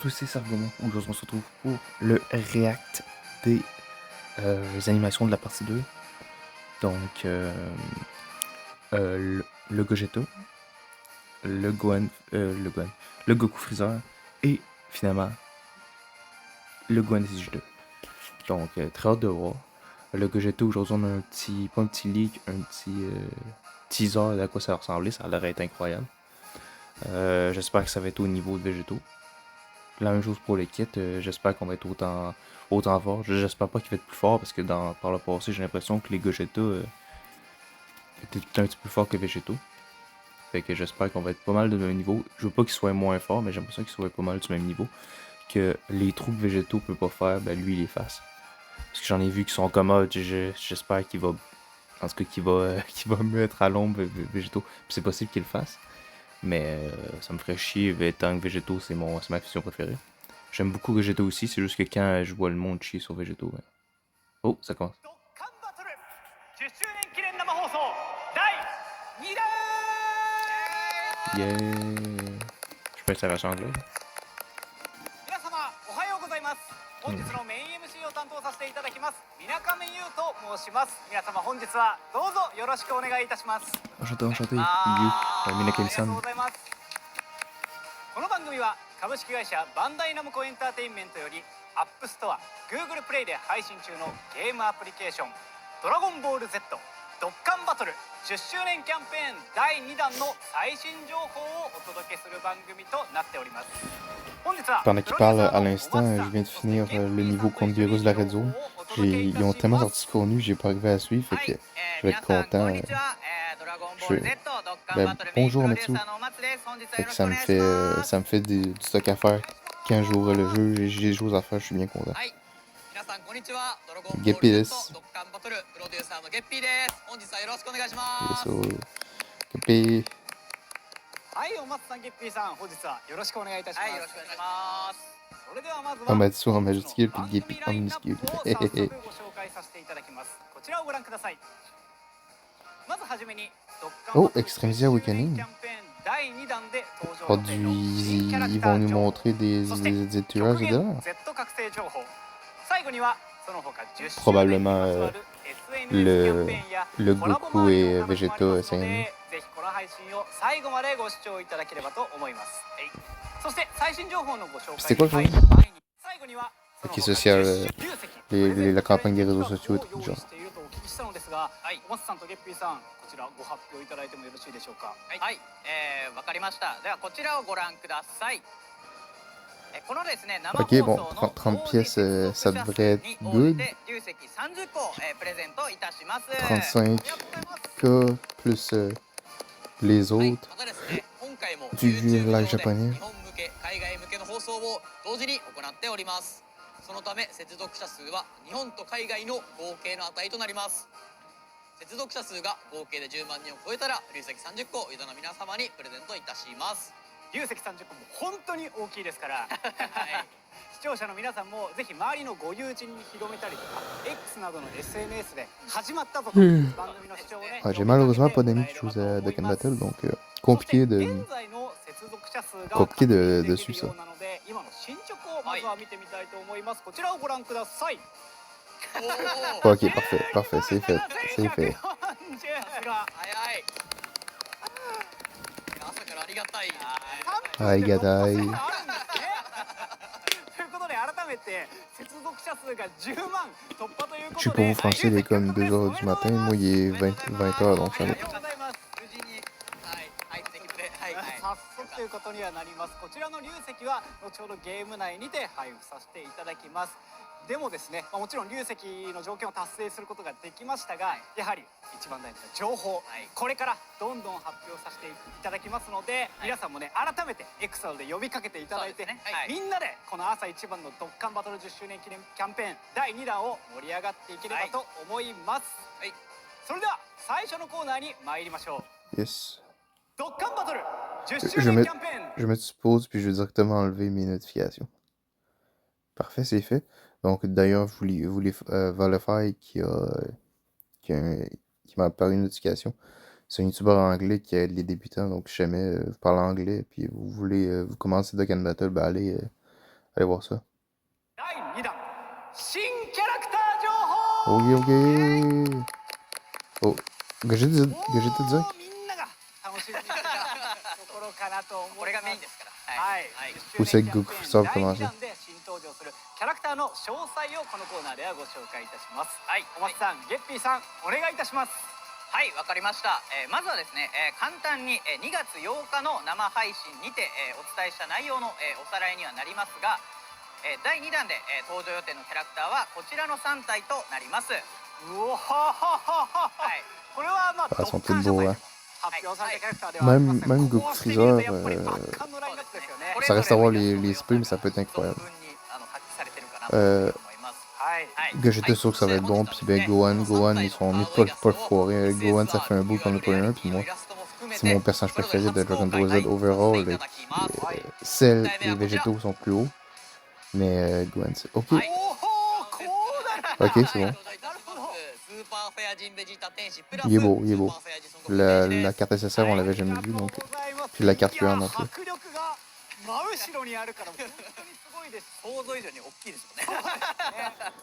tous ces arguments, aujourd'hui on se retrouve pour le react des animations de la partie 2. Donc, le Gogeta, le Goku Freezer et finalement le Gohan SG2. Donc, très hâte de voir. Le Gogeta, aujourd'hui on a un petit, pas un petit leak, un petit teaser d'à quoi ça va ressembler, ça a l'air d'être incroyable. J'espère que ça va être au niveau de Végétaux. La même chose pour le kit, j'espère qu'on va être autant fort. J'espère pas qu'il va être plus fort parce que par le passé, j'ai l'impression que les Gogeta étaient tout un petit peu forts que Végétaux. Fait que j'espère qu'on va être pas mal de même niveau. Je veux pas qu'ils soient moins forts, mais j'ai l'impression qu'ils soient pas mal du même niveau. Que les trous que Végétaux peut pas faire, ben lui il les fasse. Parce que j'en ai vu qui sont commodes, j'espère qu'il va. En tout cas, qu'il va mettre à l'ombre Végétaux. Puis c'est possible qu'il le fasse. Mais ça me ferait chier étant que Végétaux c'est ma fusion préférée. J'aime beaucoup Végétaux aussi, c'est juste que quand je vois le monde chier sur Végétaux. Ouais. Oh, ça commence. Yeah! Je peux être ça va changer. 本日のメイン MC を担当させていただきます水上優と申します。皆様本日はどうぞよろしくお願いいたします。 Enchanté, Yu. Minakami-san. この番組は株式会社バンダイナムコエンターテインメントよりアップストア Google プレイで配信中のゲームアプリケーションドラゴンボール Z ドッカンバトル10周年キャンペーン第2弾の最新情報をお届けする番組となっております。 Pendant qu'il parle à l'instant, je viens de finir le niveau contre Virus de la Red Zone. Ils ont tellement sorti de contenu, j'ai pas arrivé à suivre, fait que je vais être content. Bonjour Mathieu. Fait que ça me fait du stock à faire. Quand j'ouvre le jeu, j'ai des choses à faire, je suis bien content. Geppy desu. Geppy. はいお松さんゲッピーさん本日はよろしくお願いいたします。はいよろしくお願いします。それではまずは Amatsu en majuscule puis Geppy en minuscule. 早速ご紹介させていただきます。こちらをご覧ください。まずはじめに Oh, Extremis Awakening. Ils vont nous montrer des tueurs et dehors. Probablement le Goku et Vegeta Saiyan. C'était quoi le jeu? Ok, social, la campagne des réseaux sociaux et tout le genre. お松さんとゲッピーさんこちらご発表いただいてもよろしいでしょうか。はい、わかりました。ではこちらをご覧ください。このですね、生放 Ok, 送 bon, の 30 pièces, ça devrait être good. 流石30個プレゼントいたします。 35K plus les autres. またですね、今回も Du live japonais. 日本向け、海外向けの放送を同時に行っております。そのため接続者数は日本と海外の合計の値となります。接続者数が合計で10万人を超えたら流石30個をユダの皆様にプレゼントいたします。流石30個も本当に大きいですから、はい、視聴者の皆さんもぜひ周りのご友人に広めたりとか X などの SNS で始まったぞと番組の視聴をね、J'ai malheureusement pas d'amis qui jouent à Dokkan Battle, donc compliqué de suivre ça. 今の進捗をまずは見てみたいと思います。こちらをご覧ください。 Ok, parfait, c'est fait. 朝からありがたい。ありがたい。ということで改めて接続者数が10万突破ということで、 Je suis pour vous franchir, il est comme 2h du matin, moi il est 20h, donc ça va. 早速ということにはなります。こちらの流石は後ほどゲーム内にて配布させていただきます。でもですね、もちろん流石の条件を達成することができましたが、やはり一番大事な情報、これからどんどん発表させていただきますので、皆さんもね改めてエクサルで呼びかけていただいて、みんなでこの朝一番のドッカンバトル10周年記念キャンペーン第2弾を盛り上がっていければと思います。それでは最初のコーナーに参りましょう。 Yes. ドッカンバトル10周年キャンペーン。 Je me suppose, puis je vais directement enlever mes notifications. Parfait, c'est fait. Donc d'ailleurs, je voulais Volify qui m'a apparu une notification. C'est un youtubeur anglais qui aide les débutants, donc si jamais vous parlez anglais puis vous voulez vous commencer Dokkan Battle, ben allez Allez voir ça. 第2弾新キャラクター情報 Ok, ok. Oh, Gogeta お Zack? ーみんなが楽しみにしてたところかなと思いますこれがメインですから。はい、Où c'est que Goku Freezer a 第2 commencé? 弾で新登場するキャラクターの詳細をこのコーナーではご紹介いたします。はい、お松さん、ゲッピーさん、お願いいたします。はい、わかりました。まずはですね、簡単に、2月8日の生配信にて、お伝えした内容の、おさらいにはなりますが、第2弾で、登場予定のキャラクターはこちらの3体となります。うおはははは、はい、これはまあ Ah, ils sont ドッカン tous 書 beaux, 斎 hein. で発表されたキャラクターではありません。 Même こ Goku うして見ると Freezer, やっぱり圧巻のラインナップですよね。 ça reste à voir les SP, mais ça peut être incroyable. 存分に発揮されてるかなと思います。はい、はい。 Gogeta, sûr que ça va être bon. Puis ben Gohan, ils sont mis pas le foirer. Gohan, ça fait un bout qu'on a pas eu un. Puis moi, c'est mon personnage préféré de Dragon Ball Z overall. Cell et Végétaux sont plus hauts. Mais Gohan, c'est... Ok. おおこうだった。 Ok, c'est bon. なるほど。 Il est beau, il est beau. La carte SSR, on l'avait jamais vue, donc... Puis la carte QR non plus. 迫力が真後ろにあるから本当にすごいです。想像以上に大きいですもんね。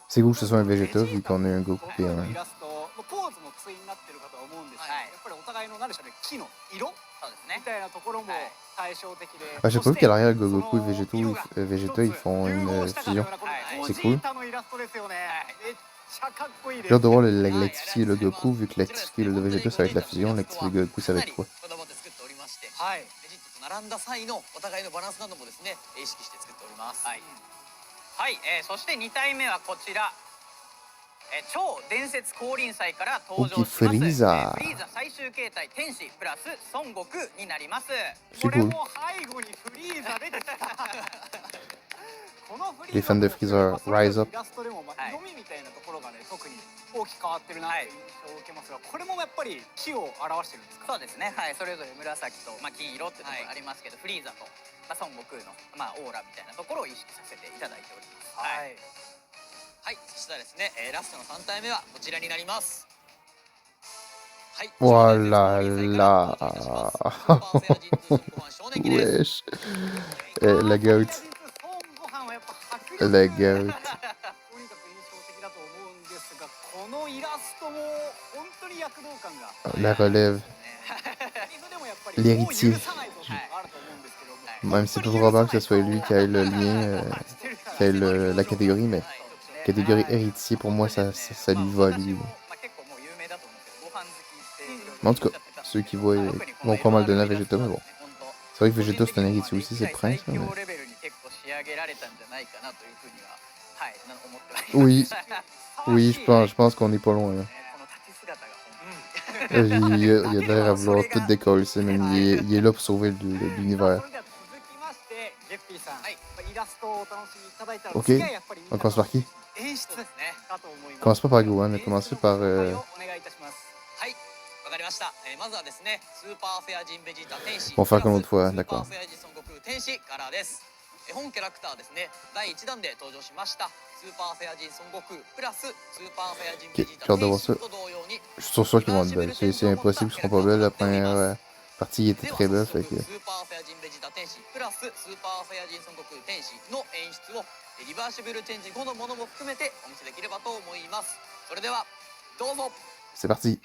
C'est cool que ce soit un Vegeta, vu qu'on a un Goku 僕 et の un... イラストポーズも対になってるかとは思うんですけど、はいやっぱりお互いの何でしょうね、木の色そうですね。みたいなところもはい対照的で、 À chaque fois qu'à l'arrière, Goku et Vegeta, ils font une fusion. C'est cool. のイラストですよね。めっちゃかっこいいです。 J'ai hâte de voir l'actifier le Goku, vu que l'actifier le Vegeta, ça va être la fusion. L'actifier le Goku, ça va être quoi? こだわって作っておりまして、はい。ベジットと並んだ際のお互いのバランスなどもですね、意識して作っております。はい。はい、そして2体目はこちら。超伝説降臨祭から登場します。フリーザフリーザ最終形態天使プラス孫悟空になります。 C'est これ cool. も背後にフリーザ出てきた。このフリ Les ーザ fans de Freezer, rise up. イラストでもまあ色味みたいなところがね、特に大きく変わってるなという印象を受けますが、これもやっぱり木を表してるんですか？そうですね。はい、それぞれ紫とまあ金色ってところありますけど、フリーザとまあ孫悟空のまあオーラみたいなところを意識させていただいております。はい。はい、そしたらですね、ラストの3体目はこちらになります。はい。 Oh là là. Wesh. La goat. ご飯はやっぱ迫力 La と goat. にかく印象的だと思うんですが、このイラストも本当に躍動感が。 La relève. でもやっぱり L'héritier. もう許さないぞっていうのがあると思うんですけども。 Même si c'est peu probable que ce soit lui qui ait le lien, qui ait la catégorie, mais catégorie héritier, pour moi, ça lui va, lui. Mais en tout cas, ceux qui voient vont pas mal donner à Vegeta, mais bon. C'est vrai que Vegeta, c'est un héritier aussi, c'est le prince, là, mais... Oui, oui, je pense qu'on est pas loin, là. Il a l'air à vouloir tout décoller, même il est là pour sauver l'univers. Ok, on commence par qui? Commence pas par Gohan, on commence par... わかりました。まずはですね、スーパーフェアジンベジータ天使。 On va faire comme l'autre fois, d'accord. スーパーフェアジン孫悟空天使からです。本キャラクターですね、第1弾で登場しました。スーパーフェアジン孫悟空プラススーパーフェアジンベジータ天使と同様に。 Je suis sûr qu'ils vont être belles. C'est impossible qu'ils seront pas belles. La première partie était très belle, fait que... スーパーフェアジンベジータ天使プラススーパーフェアジン孫悟空天使の演出をリバーシブルチェンジ後のものも含めてお見せできればと思います。それではどうぞ。 C'est parti.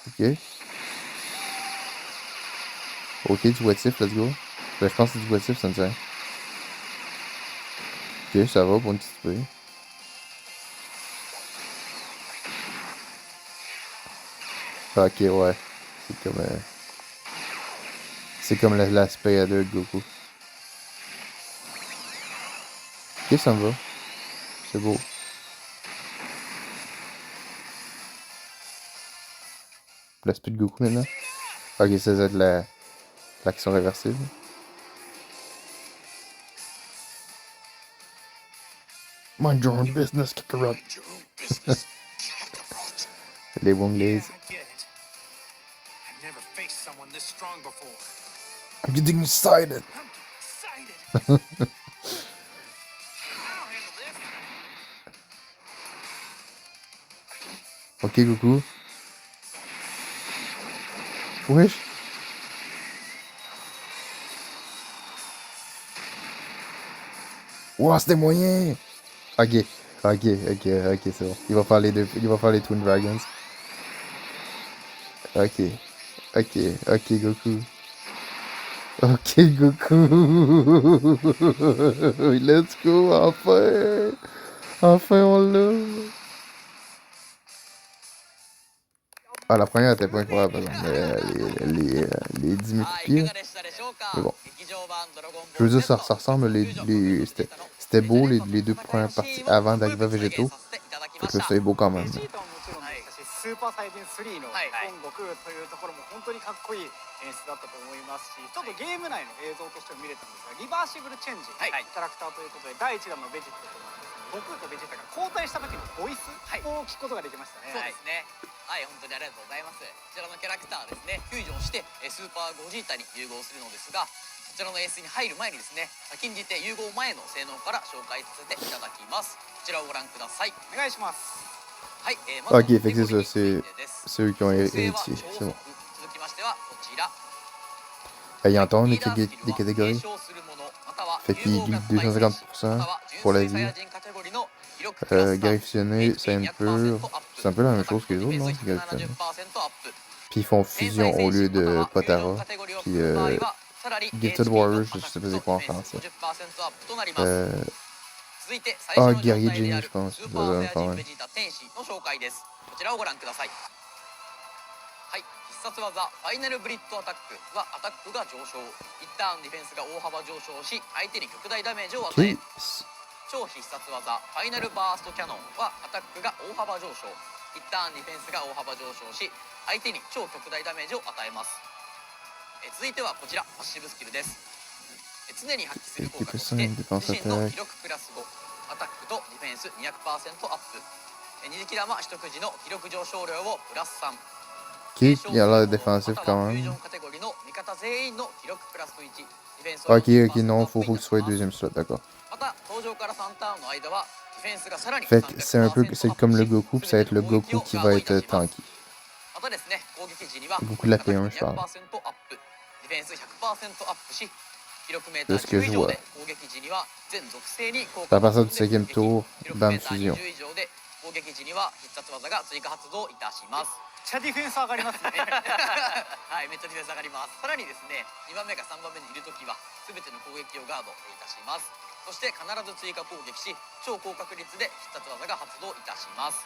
Ok. Ok, du what-if, let's go. Ben, je pense que c'est du what-if, ça me tient. Ok, ça va pour une petite peu. Ok, ouais. C'est comme l'aspect à deux de Goku. Ok, ça me va. C'est beau. L'aspect de Goku maintenant. Ok, ça va être l'action réversible. Mind your own business, Kakarot. Les Wonglays. I'm getting excited. Ok, Goku. Wesh. Ouah, c'était moyen! Ok, c'est bon. Il va faire les deux. Il va faire les Twin Dragons. Ok, Goku. Ok, Goku! Let's go, enfin! Enfin, on l'a! Ah, la première était pas incroyable, par exemple, mais les 10 000 coups de pied, là. Mais bon. Je veux dire, ça ressemble, c'était beau, les deux premières parties avant d'arriver à Végétaux. Fait que là, c'est beau quand même, là. ベジータももちろんでしたし、スーパーサイヤ人3の孫悟空というところも本当にかっこいい演出だったと思いますし、ちょっとゲーム内の映像としても見れたんですが、リバーシブルチェンジ、キャラクターということで第1弾のベジットと悟空とベジータが交代した時のボイスを聞くことができましたね。そうですね。はい、本当にありがとうございます。こちらのキャラクターはですね、フュージョンしてスーパーゴジータに融合するのですが、こちらの演出に入る前にですね、先んじて融合前の性能から紹介させていただきます。こちらをご覧ください。お願いします。はい、Ok, fait que c'est ça, c'est eux qui ont hérité, c'est bon. 続きましてはこちら。Il y a encore des catégories. Fait qu'il glisse 250% pour la vie. Griffonné, c'est un peu la même chose que les autres, non? Griffonné. Puis ils font fusion au lieu de Potara. Puis Gifted Warrior, je sais pas c'est quoi en français. Ah, Guerrier de Génie, je pense. Ça doit être pas mal. こちらをご覧ください。はい、必殺技ファイナルブリッドアタックはアタックが上昇、一ターンディフェンスが大幅上昇し相手に極大ダメージを与え、超必殺技ファイナルバーストキャノンはアタックが大幅上昇、一ターンディフェンスが大幅上昇し相手に超極大ダメージを与えます。続いてはこちらパッシブスキルです。常に発揮する効果として自身の記録プラス5、アタックとディフェンス 200% アップ、二次玉取得時の記録上昇量をプラス3。Ok, il a l'air défensif quand même. Ok, non, faut que tu sois deuxième slot, d'accord. Fait que c'est un peu comme le Goku, puis ça va être le Goku qui va être tanky. Goku de la P1, je parle. De ce que je vois. À partir du 5e tour, bam, fusion. めっちゃディフェンス上がりますね。はい、めっちゃディフェンス上がります。さらにですね、2番目か3番目にいるときは全ての攻撃をガードいたします。そして必ず追加攻撃し、超高確率で必殺技が発動いたします。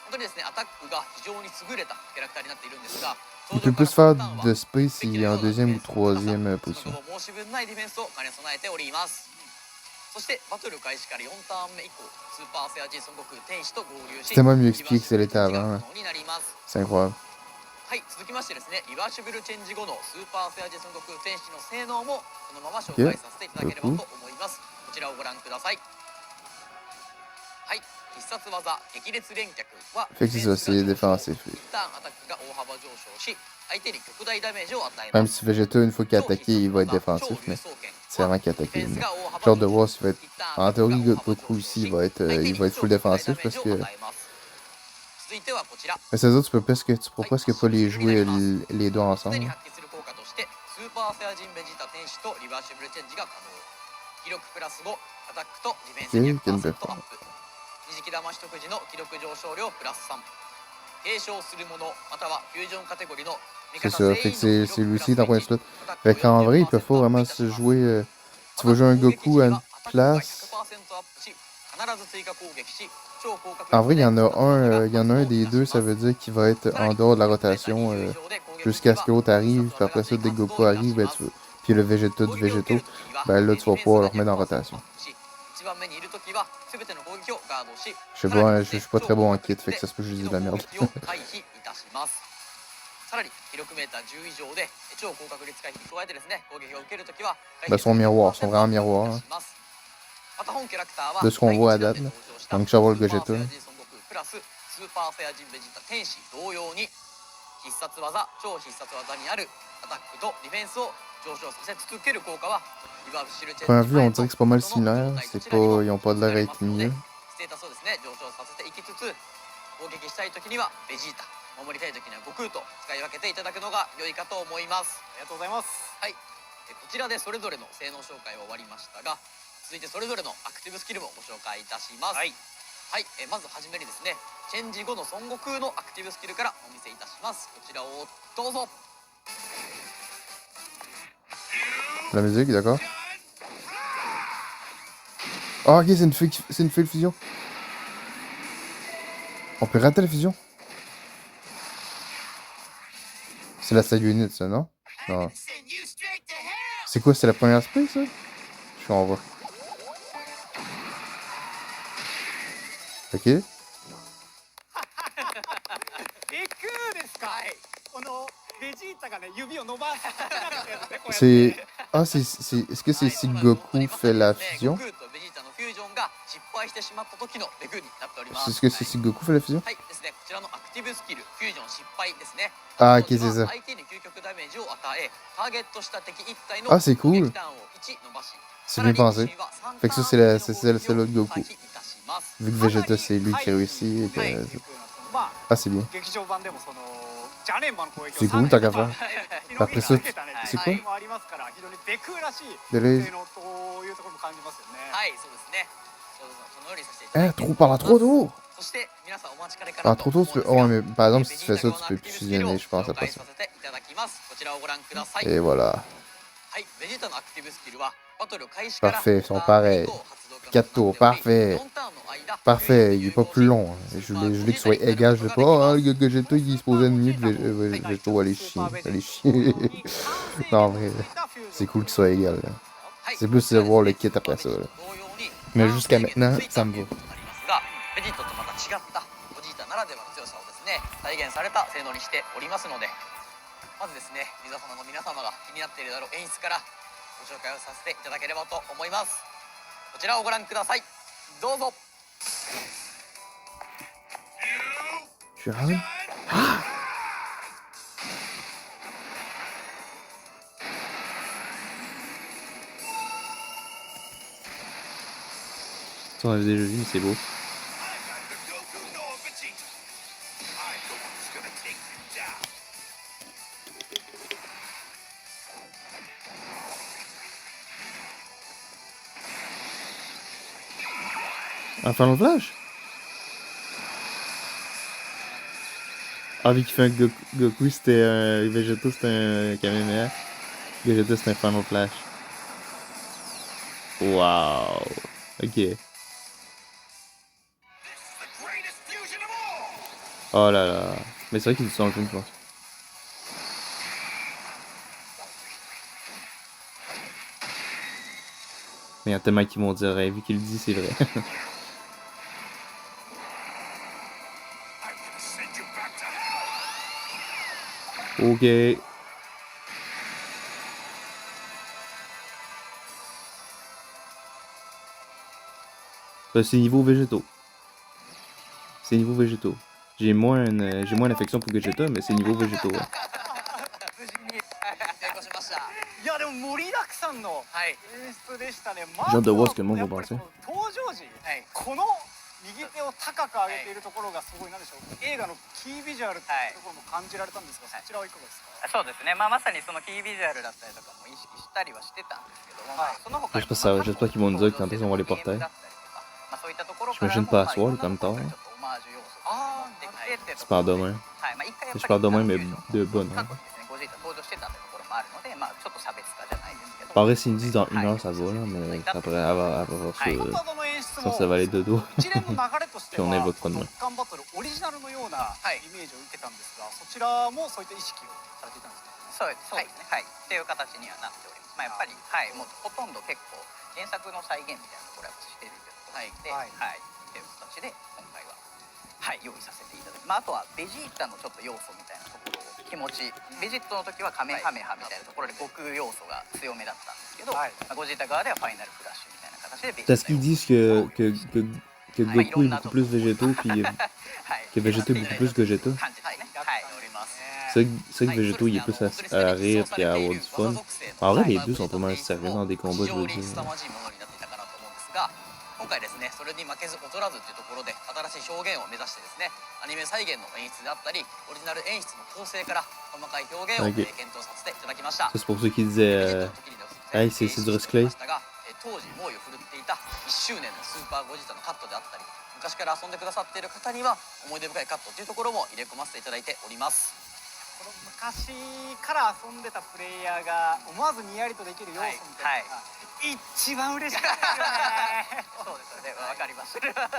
本当にですね、アタックが非常に優れたキャラクターになっているんですが、 Il peut plus faire de space s'il est en deuxième ou troisième position. 申し分ないディフェンスを兼ね備えております。そしてバトル開始から4ターン目以降、スーパーサイヤ人孫悟空天使と合流し、 C'était même mieux expliqué que c'était avant. C'est incroyable. はい、続きましてですね、リバーシブルチェンジ後のスーパーサイヤ人孫悟空天使の性能もこのまま紹介させていただければと思います。こちらをご覧ください。はい、必殺技激烈連脚は Fait que c'est ça, c'est défensif. 一旦アタックが大幅上昇し、相手に極大ダメージを与えま Même す。 si Vegeta, une fois qu'il a attaqué, il va être défensif, mais c'est vraiment qu'il a attaqué. J'ai hâte de voir s'il va être. En théorie, Goku aussi, il va être full défensif parce que. Mais ces autres, tu pourras presque pas les jouer les deux ensemble. Ok, quelle belle forme. C'est ça, fait que c'est lui aussi dans le slot. Fait qu'en vrai, ils peuvent pas vraiment se jouer. Tu vas jouer un Goku à une place. En vrai, il y en a un des deux, ça veut dire qu'il va être en dehors de la rotation jusqu'à ce que l'autre arrive. Puis après ça, dès que Goku arrive, ben, puis le Vegeta du Végéto, ben là, tu vas pouvoir le remettre en rotation. Je sais pas, je suis pas très bon en kit, fait que ça se peut que je dise de la merde. Ben, son miroir, son vraiment miroir. Hein. De ce qu'on voit à date. Là. Donc, je vais voir le Gogeta. Première vue, on dirait que c'est pas mal similaire. C'est pas, ils ont pas de l'air d'être mieux. 守りたい時には悟空と使い分けていただくのが良いかと思います。ありがとうございます。はい、こちらでそれぞれの性能紹介は終わりましたが、続続いてそれぞれのアクティブスキルもご紹介いたします。はい、まずはじめにですね、チェンジ後の孫悟空のアクティブスキルからお見せいたします。こちらをどうぞ。 La musique, d'accord. Ah, ok, c'est une full fusion. On peut rater la fusion. C'est la Side Unit, ça, non? Non. C'est quoi, c'est la première space, ça? Je suis en voie. Ok. ビクーですか。このベジータがね指を伸ばすやつね、こうやって。 C'est... Ah, est-ce que c'est si Goku fait la fusion? 悟空とベジータのフュージョンが失敗してしまった時のベクーになっております。 Est-ce que c'est si Goku fait la fusion? はいですね、こちらのアクティブスキルフュージョン失敗ですね。 Ah, ok, c'est ça. 相手に究極ダメージを与え、ターゲットした敵1体の Ah, c'est cool. 撃ターンを1伸ばし、 C'est bien pensé. Fait que ça, c'est l'autre Goku. Vu que Vegeta, c'est lui qui réussit et que... まあ Ah, c'est bien. 劇場版でもそのジャネンマの攻撃を C'est cool, t'as qu'à faire. ア Après ça, c'est quoi? もありますから非常にベクーらしい De 性 les... 能というところも感じますよね。はい、そうですね。そのようにさせていただき Eh, ます。 trop par là, trop tôt! そして皆さんお待ちかねから Ah, trop tôt, tu peux... Oh, ouais, mais par exemple, si tu fais ça, tu peux plus fusionner, je pense, après ça. 紹介させていただきます。こちらをご覧ください。 Et voilà. はい、ベジータのアクティブスキルはバトル開始から Parfait, ils sont pareils. 4 tours, parfait. Parfait, il est pas plus long. Je voulais que ce soit égal, je sais pas. Oh, le Gogeta, il se posait mieux que Végéto, allez chier. Allez chier. Non, en vrai, c'est cool qu'il soit égal. Là. C'est plus de voir le kit après ça. Là. Mais jusqu'à maintenant, ça me va. ベジータとまた違ったゴジータならではの強さをですね再現された性能にしておりますので、まずですねリザ様の皆様が気になっているだろう演出からご紹介をさせていただければと思います。こちらをご覧ください。どうぞ。 Je suis ravi. Ça, on avait déjà vu, mais c'est beau. Un Final Flash? Ah, vu qu'il fait un Goku, c'était un... Vegeta, c'était un Kamehameha. Vegeta, c'était un Final Flash. Wow. Ok. Oh là là. Mais c'est vrai qu'il est dans le film, je pense. Mais il y a tellement qui vont dire, vu qu'il le dit, c'est vrai. Ok. C'est niveau végétaux. C'est niveau végétaux. J'ai moins d'affection pour Vegeta, mais c'est niveau végétaux. Ouais. 無事に成功しました。いやでも盛りだくさんのはい演出でしたね。 J'ai hâte de voir ce que le monde や va っぱり penser. この登場時、この右手を高く上げているところがすごいなんでしょう。映画のキービジュアルというところも感じられたんですが、そちらはいかがですか。そうですね、まさにそのキービジュアルだったりとかも意識したりはしてたんですけども、その他にも J'espère qu'ils vont nous dire quand ils vont voir les portails. そういったところから J'imagine pas à soir, comme tard. ちょっとオマージュ要素が出てきてっていうと C'est ころ pas demain. はいまあ一回やっぱり Je parle demain, mais de bonne 過 heure. 去にですねゴジータ登場してたってところもあるので、ちょっと差別化じゃないですけど Pareil, s'ils me disent dans 1 heure, ça va, là, mais après avoir ça, 技の演出 ça, も ça va aller de dos. 一連の流れとしては Puis on évoque pas de ド moi. ッカンバトルオリジナルのようなイメージを受けたんですが、そちらもそういった意識をされていたんですか。そうですね、はい、っていう形にはなっております。やっぱり、もうほとんど結構原作の再現みたいなところはしてるということで、っていう形で今回は、用意させていただき、あとはベジータのちょっと要素みたいなところを気持ち、ベジットの時はカメハメハみたいなところで悟空要素が強めだったんですけど、ゴジータ側ではファイナルフラッシュみたいな形でベジータ Parce qu'ils disent que Goku est beaucoup plus végétaux, puis que Vegeta est beaucoup plus Gogeta. 感じてね、おります。C'est vrai que Végéto, il est plus à rire puis à avoir du fun. En vrai, les deux sont pas mal sérieux dans des combats, je veux 非常に dire. 凄まじいものになっていたかなと思うんですが、今回ですねそれに負けず劣らずというところで新しい表現を目指してですねアニメ再現の演出であったりオリジナル演出の構成から細かい表現を、Ok. 検討させていただきました。 Ça, c'est pour ceux qui disaient, hey, c'est du recyclé. 当時猛威を振るっていた1周年のスーパーゴジータのカットであったり、昔から遊んでくださっている方には思い出深いカットというところも入れ込ませていただいております。この昔から遊んでたプレイヤーが思わずにやりとできる要素みたいなのが、一番嬉しかったよね。そうですよね、わかります。ゲームの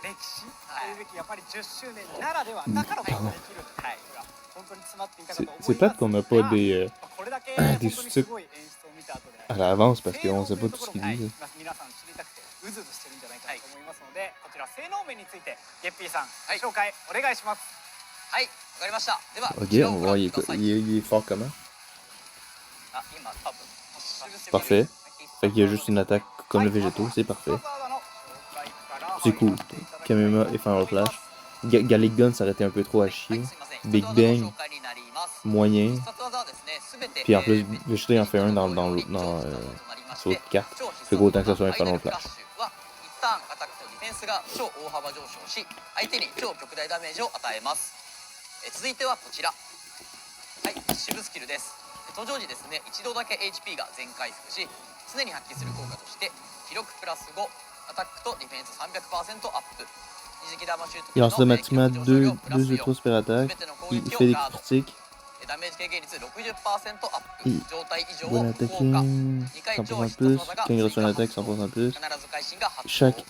歴史というべきやっぱり10周年ならではだからこそできるっていうのが本当に詰まっていたかと思います C'est plate qu'on n'a pas des, これだけ des 本当にす sous-titres ごい演出を見た後で à l'avance parce qu'on sait pas tout ce qu'ils はい disent. 皆さん知りたくてうずうずしてるんじゃないかなと思いますので、こちら性能面についてゲッピーさん、紹介お願いします。はい、わかりました。では、 Ok, on va voir, il est fort comment? あ、今多分 Parfait. Fait qu'il y a juste une attaque comme le végétaux, c'est parfait. C'est cool. Kamema et Final Flash. Gallic Gun s'arrêtait un peu trop à chier. Big Bang, moyen. Puis en plus, Végétaux en fait un dans sur l'autre carte. Fait qu'autant que ça soit un Final Flash. 一旦アタックとディフェンスが超大幅上昇し、相手に超極大ダメージを与えます。続いてはこちら、はい、シブスキルです。登場時ですね、一度だけ HP が全回復し、常に発揮する効果として記録プラス5、アタックとディフェンス 300% アップ。二次弾シュート Il lance automatiquement deux autres super attaques. Il fait des critiques. ダメージ軽減率 60% アップ。 Il 状態以上 bonne を効 attacking, 果。2回超 100% 必 plus. 殺技が Quand il 追 reçoit 加 une attaque, 発動。 100% plus. 必ず会心が発動。 Chaque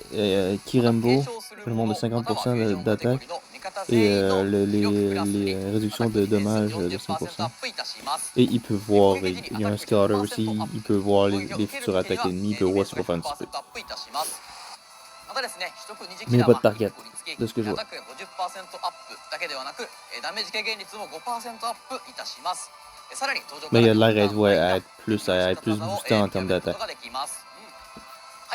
Kirembo, le monde de 50% d'attaque. Et les réductions de dommages de 5%. Et il peut voir, il y a un scatter aussi, il peut voir les futures attaques ennemies, il peut voir si on va faire un petit peu. またですね、取得二次 Mais il n'y キ a ラ pas は de target 1個につき de ce que je ア vois. タックが 50% アップだけではなく、ダメージ軽減率も 5% アップいたします。さらに登場 Mais il y a de l'air à は être plus boosté en termes d'attaque. は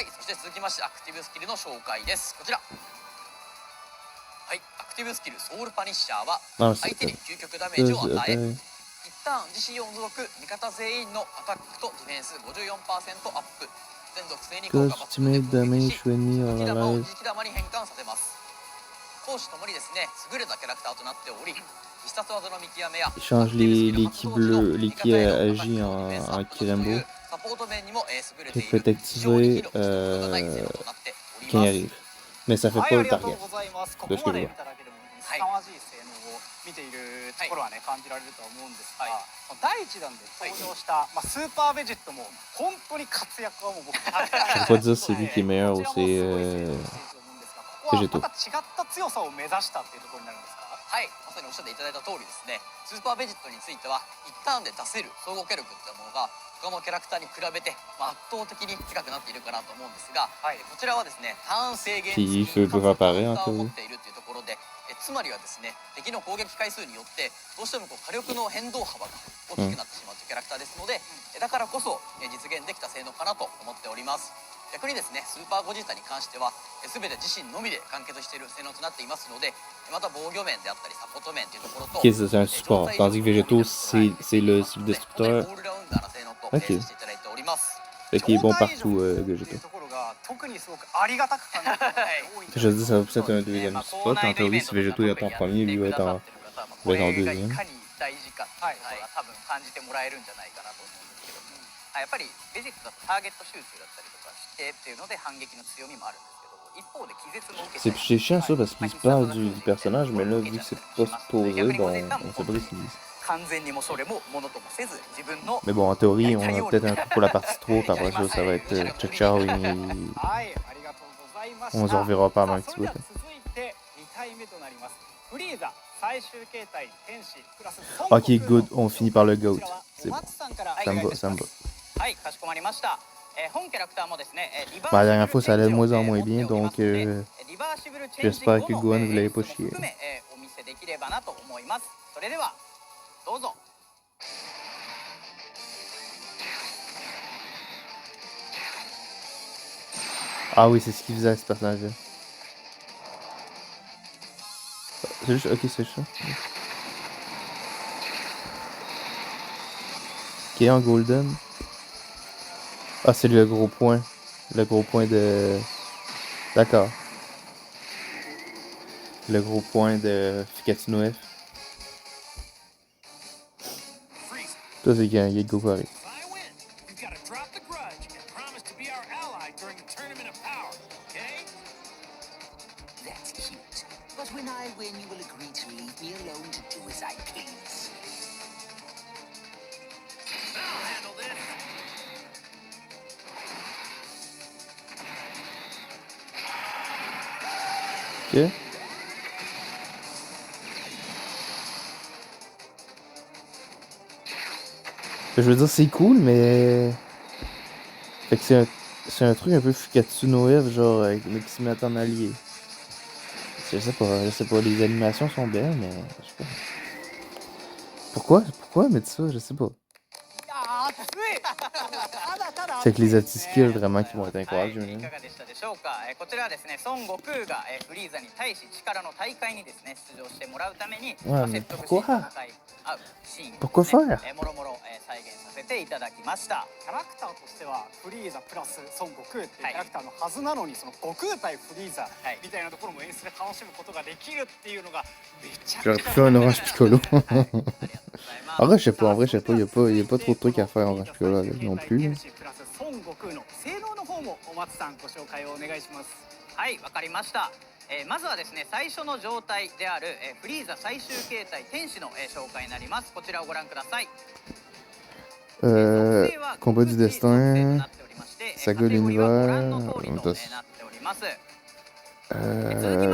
い、そして続きましてアクティブスキルの紹介です。こちら。はい、アクティブスキルソウルパニッシャーは Ah, 相 c'est 手に究極ダメージを与え、 ça. 一旦自身を除く味方全員のアタックとディフェンス 54% アップ。全属性に効果 Estimate damage to enemy 二 or 次玉を allies. 二次玉に変換させます。攻守ともにですね、優れたキャラクターとなっており、必殺技の見極めや Il change les ki bleus, les ki agit en Kirembo. サポート面にも優れて Il い peut る être activé 非常に機能性能となっており quand ま il す。 arrive. Mais ça fait はい、 pas あ le りがとう target. ございます。こ de こ ce que ま je で vois. 見ただけでも凄まじい性能を見ているところはね、感じられるとは思うんですが、第一弾で登場した、スーパーベジットも本当に活躍はもう僕 Je peux pas dire c'est lui qui est meilleur ou c'est Végétaux. また違った強さを目指したっていうところになるんですか？はい、まさにおっしゃっていただいた通りですね、スーパーベジットについては一ターンで出せる総合火力っていうものが他のキャラクターに比べて圧倒的に高くなっているかなと思うんですが、こちらはですね、ターン制限付き Puis il peut réapparaître en カウンターを持 théorie. っているというところで、つまりはですね、敵の攻撃回数によってどうしても火力の変動幅が大きくなってしまうというキャラクターですので、だからこそ実現できた性能かなと思っております。逆にですね、スーパーゴジータに関しては全て自身のみで完結している性能となっていますので、また防御面であったりサポート面というところと、 Ok, c'est un support. Tandis que Végétaux, c'est le destructeur. オールラウンダーな性能と Ok. していただいております。 Fait qu'il est bon partout, っていう Végétaux. ところが特にすごくありがたく感じることが多いんです Je dis, ça va peut-être un deuxième spot. En théorie, si Végétaux est en premier, lui va être en deuxième. いかに大事かっていうのが多分感じてもらえるんじゃないかなと思うんですけど、やっぱりベジットだとターゲット集中だったりとかしてっていうので反撃の強みもあるんですけど、一方で気絶も受けて C'est chiant ça parce qu'il se parle du personnage, mais là, vu que c'est pas supposé, ben, on sait pas ce qu'il dit. 完全にもそれもものともせず自分の Mais bon, en théorie, on a peut-être un truc pour la partie 3, puis après ça, ça va être ciao ciao et はい、ありがとうございました。 on se reverra pas avant un さあ petit それ bout. では続いて2体目となります。フリーザ最終形態天使プラス孫悟 Ok, 空 good, の on finit par le GOAT. こちらは C'est お bon. 松さんから Ça me va, ça me va. はい、かしこまりました。本キャラクターもですね、リバ Bah, ー la シブ dernière ル fois, チ ça ェン allait ジ de を moins en 持 moins って bien, おりま donc すので、リバーシブルチェンジ j'espère 後 que の Gohan vous l'avez 演 pas 出も chié. 含めお見せできればなと思います。それではどうぞ。Ah oui, c'est ce qu'il faisait ce personnage-là. C'est juste, ok, c'est juste ça. Ok, en golden. Ah, c'est le gros point. Le gros point de... D'accord. Le gros point de Fikatino F. Ça, c'est quand il y a Goku arrive. drop the grudge and promise to be our ally during the Tournament of Power, okay? That's cute. But when I win, you will agree to leave me alone to do as I please. I'll handle this. Ok. Je veux dire, c'est cool, mais. Fait que c'est un truc un peu Fukatsu no F, genre, mais qui se mettent en allié. Je sais pas, les animations sont belles, mais. Je sais pas. Pourquoi mettre ça? Je sais pas. あー熱いただただ C'est 熱 que い les で artistes す skills ね vraiment qui vont être はい、 incroyables. いかがでしたでしょうか。こちらはですね、孫悟空がフリーザに対し力の大会にですね出場してもらうために、Ouais, mais 説得し pourquoi? 戦い合うシーンをですね、 Pourquoi faire? もろもろ再現させていただきました。キャラクターとしてはフリーザプラス孫悟空っていうキはいャラクターのはずなのに、その悟空対フリーザはいみたいなところも演出で楽しむことができるっていうのがめちゃく J'aurais ち pu ゃ faire un Orange Piccolo. ありがとうございます。 En vrai, je sais pas, y a pas trop de trucs à faire en Orange Piccolo avec non plus. 天使プラス孫悟空の性能の方もお松さんご紹介をお願いします。はい、わかりました。まずはですね、最初の状態である、フリーザ最終形態天使の、紹介になります。こちらをご覧ください。Combat du destin, Saga de l'univers, 続きま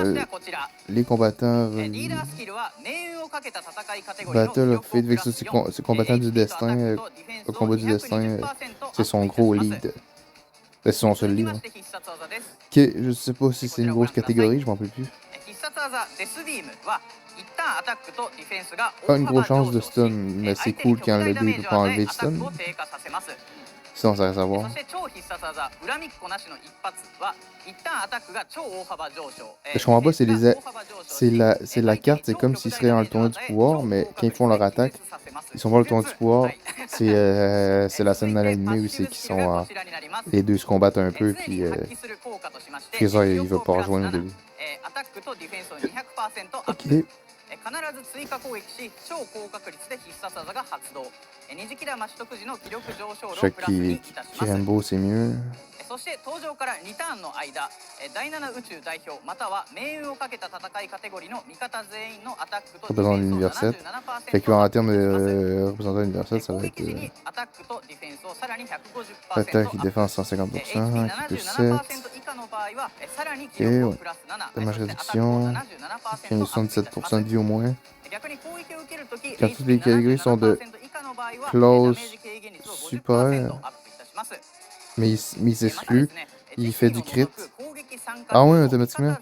してはこちら。 les combattants リーダースキルは命運をかけた戦いカテゴリーの Battle 魅 of 力を Fate プラス avec 4 ces combattants du destin, le combat du destin, c'est son gros lead. C'est son seul lead. Hein. Ok, je sais pas si c'est une grosse catégorie, je m'en rappelle plus. 必殺技デスディームは一旦アタックとディフェンスが Pas une grosse chance de stun, mais c'est cool quand le 2 peut pas enlever de stun. Sinon, ça reste à そ voir. して超必殺技恨みっこなしの一発は一旦アタックが超大幅上昇。 Je comprends pas, c'est la carte, c'est comme s'ils seraient dans le tournoi du pouvoir, mais quand ils font leur attaque, ils sont pas dans le tournoi du pouvoir. C'est la scène dans l'anime où c'est qu'ils sont les deux se combattent un peu, puis Freezer il veut pas rejoindre au début. アタックとディフェンスを200%アップ。 Ok. 必ず追加攻撃し超高確率で必殺技が発動。二次キラマ取得時の気力上昇度を Chaque プラスにいたします。 Rainbow c'est mieux. そして登場から2ターンの間、第7宇宙代表または命運をかけた戦いカテゴリーの味方全員のアタックとディフェンスを 77% Fait qu'en termes de représentant universel, ça va être アタックとディフェンスをさらに 150% attaque et défense 150%, qui plus 7, 以下の場合はさらに ouais. プラス7 dommage réduction, qui a 77% de vie au moins. 逆に攻撃を受けるとき Quand toutes les catégories sont de close, super, mais il s'exclut, il fait du crit. Ah ouais, automatiquement.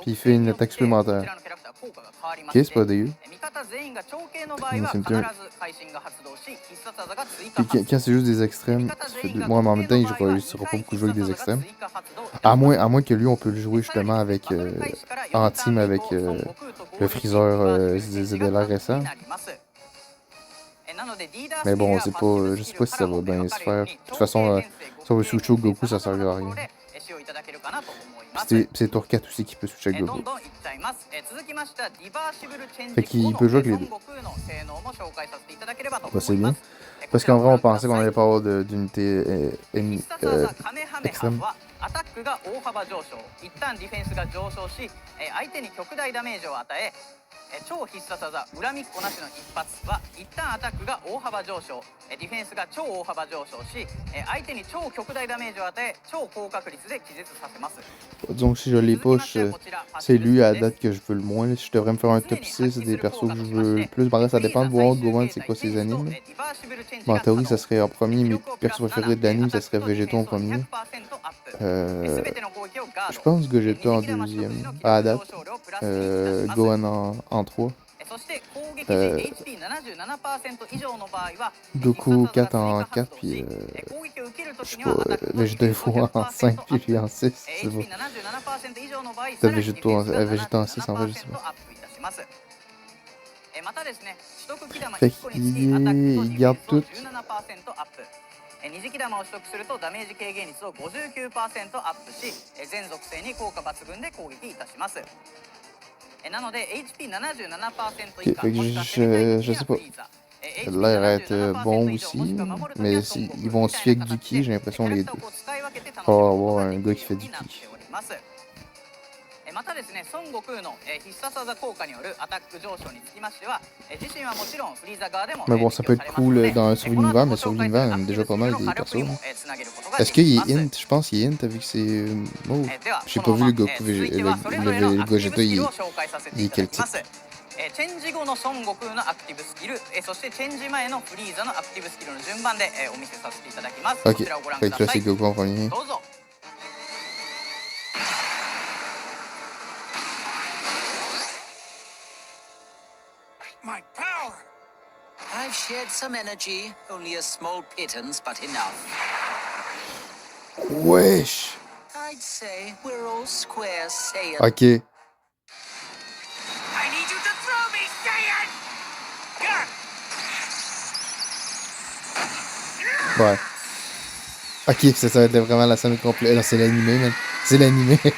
Puis il fait une attaque supplémentaire. Ok, c'est pas dégueu. Puis quand c'est juste des extrêmes, moi, mais en même temps, il réussira pas beaucoup jouer avec des extrêmes. À moins que lui, on peut le jouer justement avec en team avec le Freezer ZDLR récent. Mais bon, c'est pas, je sais pas si ça va bien se faire. De toute façon, si on veut switcher au Goku, ça servira à rien. Puis c'est tour 4 aussi qui peut switcher avec Goku. Fait qu'il peut jouer avec les deux. Bah, c'est bien. Parce qu'en vrai, on pensait qu'on allait pas avoir d'unité extrême. アタックが大幅上昇、一旦ディフェンスが上昇し、相手に極大ダメージを与え、超必殺技恨みっこなしの一発は一旦アタックが大幅上昇、ディフェンスが超大幅上昇し、相手に超極大ダメージを与え、超高確率で気絶させます。 Donc si je les push, c'est lui à la date que je veux le moins. Si je devrais me faire un top 6 des persos que je veux le plus, ça dépend de voir Gohan c'est quoi ses animes. Bon, en théorie ça serait en premier, mes persos préférés de l'anime ça serait Végéto en premier. Je pense Gogeta en deuxième, à la date. Gohan en 3. Goku 4 en 4, puis je sais pas, Végéto en 5, puis lui en 6, c'est bon. Peut-être Végéto en 6 en vrai, je sais pas. Fait qu'il garde tout. 二次キ玉を取得するとダメージ軽減率を 59% アップし、全属性に効果抜群で攻撃いたします。なので HP77% 以下もしくは攻撃耐久フリーザ、HP Ça a l'air à être 77% bon 以上もし aussi, くは守るとき mais は孫 si, 悟 ils 空 vont み se たい fier な avec du 形 ki, で j'ai キャ l'impression ラク les ターを deux. こう使い分けて楽し Pas むこと avoir が un でき gars る qui よ fait う du になっ ki. ております。またですね、孫悟空の必殺技効果によるアタック上昇につきましては、自身はもちろんフリーザ側でも Mais bon, ça 適 peut 用 être されますの cool で、 dans un こ sur の後 l'univers, ご mais sur 紹介 l'univers, す il y る en ア a クティ déjà ブス pas キル mal の des 火力に persos. もつなげることが Est-ce で qu'il き y ま a す。 Int? Je pense qu'il y a Int avec ses mots. では J'ai こ pas の vu ま le ま Goku, 続いてはそれぞれの le アクティブ Gogeta, スキルを紹介させて il い est ただ quel きます。 titre? チェンジ後の孫悟空のアクティブスキル、そしてチェンジ前のフリーザのアクティブスキルの順番で、お見せさせていただきます。こ Ok, ちらをご覧 fait く que だ là さ c'est い。ど Goku en premier. うぞ。My power! I've shared some energy, only a small pittance, but enough. Wesh! I'd say we're all square Saiyan. Ok. I need you to throw me, Saiyan! Gah! Ouais. Ok, ça va être vraiment la scène complète. Là, c'est l'animé, man. C'est l'animé. Ok,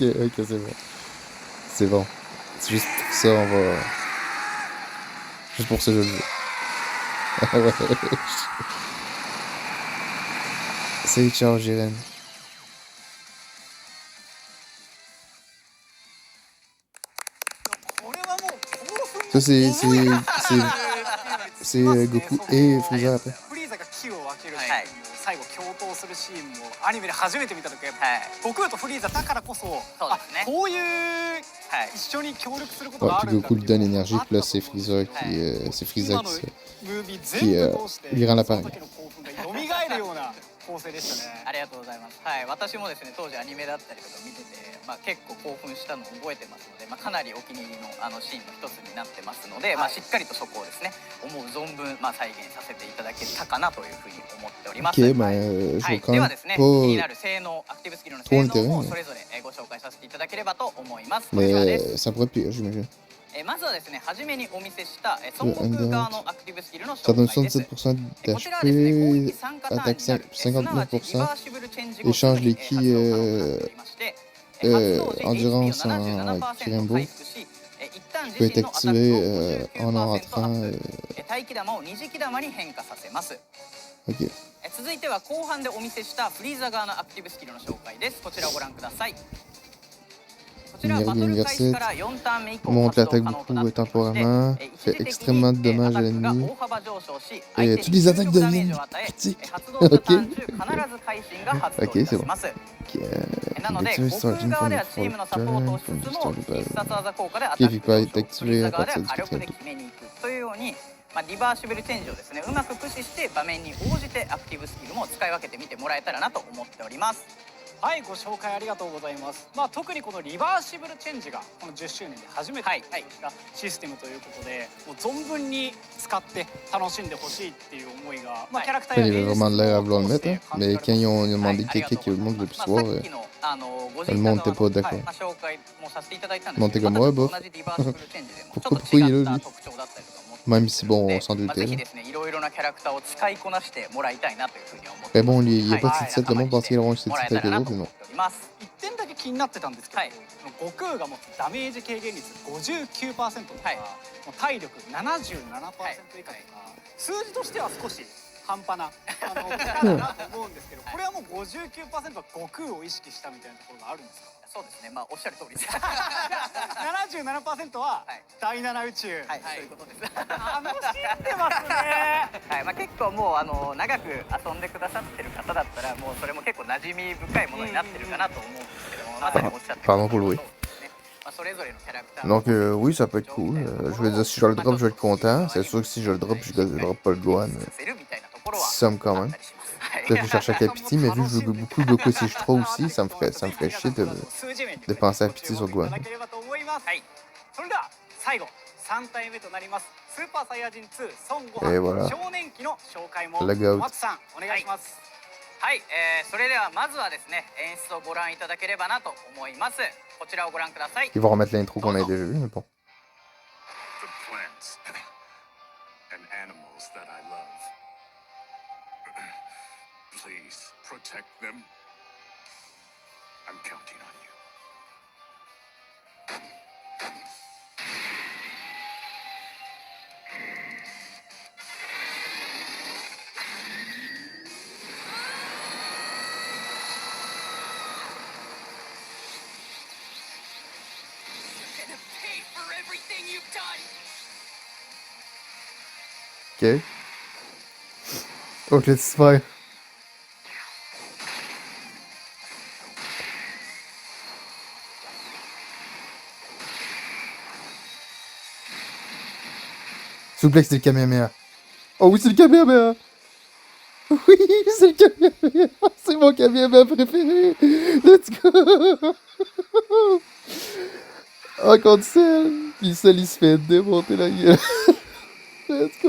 ok, c'est bon. C'est bon. C'est juste pour ça, on va... Juste pour ça, je le veux. Ouais. Salut, ciao, Jiren. Ça, c'est Goku et Frieza après. フリーザが気を分けるシーンはいも最後共闘するシーンもアニメで初めて見た時ははい悟空とフリーザだからこそそうですねあこういうはい一緒に協力すること Ouais, があ puis るんだ Goku っ lui ていう donne のが énergie, あっ puis là たと c'est 思う Frieza c'est Frieza 今 qui の se... ムービー qui, 全部通して lui rend la その pareille. 時の興奮が蘇るような構成でしたねありがとうございます。はい、私もですね、当時アニメだったりとか見てて、結構興奮したのを覚えてますので、かなりお気に入りのシーンの一つになってますので、しっかりとそこをですね、思う存分再現させていただけたかなというふうに思っております。 Ok, ben, は je い、 vois quand では même ですね、気にな pas... る性能、アクティブスキルの trop 性 intérêt, 能を mais- それぞれご紹介させていただければと思います。こちらです。 Mais ça pourrait être pire, j'imagine. まずはですね、初めにお見せした孫悟空側のアクティブスキルの Ça 紹 donne 介です。 67% こちらはですね、攻撃 d'HP, 3パターン attaque になる、すなわちリ 59%, バーシブルチェンジ後 échange すぐに les ki 発動可能となっておりまして発動時 endurance en HP を 77% Kirimbo 回復し一旦 peut 自 être 身のアタックを activé en 59% ア entrant. ップ待機弾を二次機弾に変化させます。 Ok. 続いては後半でお見せしたフリーザ側のアクティブスキルの紹介です。こちらをご覧ください。こちらはバトル開始から4ターン目以降 Monte 発動 l'attaque 可能とな beaucoup っておりま temporairement, して一 fait 時的 extrêmement に de dommages アタ à ックが l'ennemi. 大幅上昇し Et 相手 tous に les 重 attaques 力ダメー deviennent ジを与え critiques. 発動したターン Ok. 中必ず会心が発動い Ok, た c'est し bon. ます。 Ok. なので Activé 悟空 starting 側 from で the はチームのサ fourth ポートを turn, し from つ the つ start も of 必 battle. 殺技効果でアタ Qui ッ est ク pas 上昇 activé フ à リーザ側で partir は du 火力 quatrième で tour. 決めに行くというように、リバーシブルチェンジをですねうまく駆使して場面に応じてアクティブスキルも使い分けてみてもらえたらなと思っております。はい、ご紹介ありがとうございます。特にこのリバーシブルチェンジがこの10周年で初めて登場したシステムということで、もう存分に使って楽しんでほしいっていう思いが、キャラクター Il や avait 演出 vraiment l'air à を vouloir le 通し mettre, て hein. 感じ Mais ら quand れ ils ます。 ont demandé ありがと quelqu'un う qui ござい manque ます。 depuis ce さ soir, っきのゴジ le ー monde タ n'était 側 pas の、d'accord. 紹介もさせていただいたんです Monte けど、 comme ま moi, た bof. 同じリバーシブルチェンジでもちょっ Pourquoi と pourquoi 違 il est っ là, た lui? 特徴だったりとかも Même si bon, on s'en ぜ doutait. ひ Là. ですねいろいろなキャラクターを使いこなしてもらいたいなというふうに思って Mais bon, il n'y a はい pas de titre 7, le monde pensait qu'il aurait un もら titre えたら avec les な autres, と mais 思 non. っております。一点だけ気になってたんですけど、はい悟空が持つダメージ軽減率 59% とか、はいもう体力 77% 以下とか、数字としては少し半端なキャラだなと思うんですけど、これはもう 59% は悟空を意識したみたいなところがあるんですか？そうですね、おっしゃる通りです。 77% は第七宇宙、はい、そういうことです。楽しんでますね。はい、結構もう長く遊んでくださってる方だったらもうそれも結構馴染み深いものになってるかなと思うんですけども、まさにおっしゃってる Pardon pour le bruit. それぞれのキャラクター Donc oui, ça peut être cool. Je veux dire, si je le drop, je vais être content. C'est sûr que si je le drop, je drop pas le Gohan. させるみたいなところは Somme quand あっ même. たりします。はい Peut-être que je cherche à Capiti, mais vu que je veux beaucoup Goku si je trouve aussi, ça me ferait chier de penser à Piti sur Gohan. はいそれでは最後3体目となりますスーパーサイヤ人2孫悟 Et 飯 voilà. 少年期の紹介も Le goat. 松さんお願いします。はい、それではまずはですね演出をご覧いただければなと思います。こちらをご覧ください。 Ils vont remettre l'intro qu'on a déjà vu, mais bon. The plants and animals that I love. Please protect them. I'm counting on you. Ok. Oh, je l'ai super. Souplex, c'est le Kamehameha. Oh oui, c'est le Kamehameha. Oui, c'est le Kamehameha. C'est mon Kamehameha préféré. Let's go. Oh, contre Cell. Puis Cell, il se fait démonter la gueule. Let's go.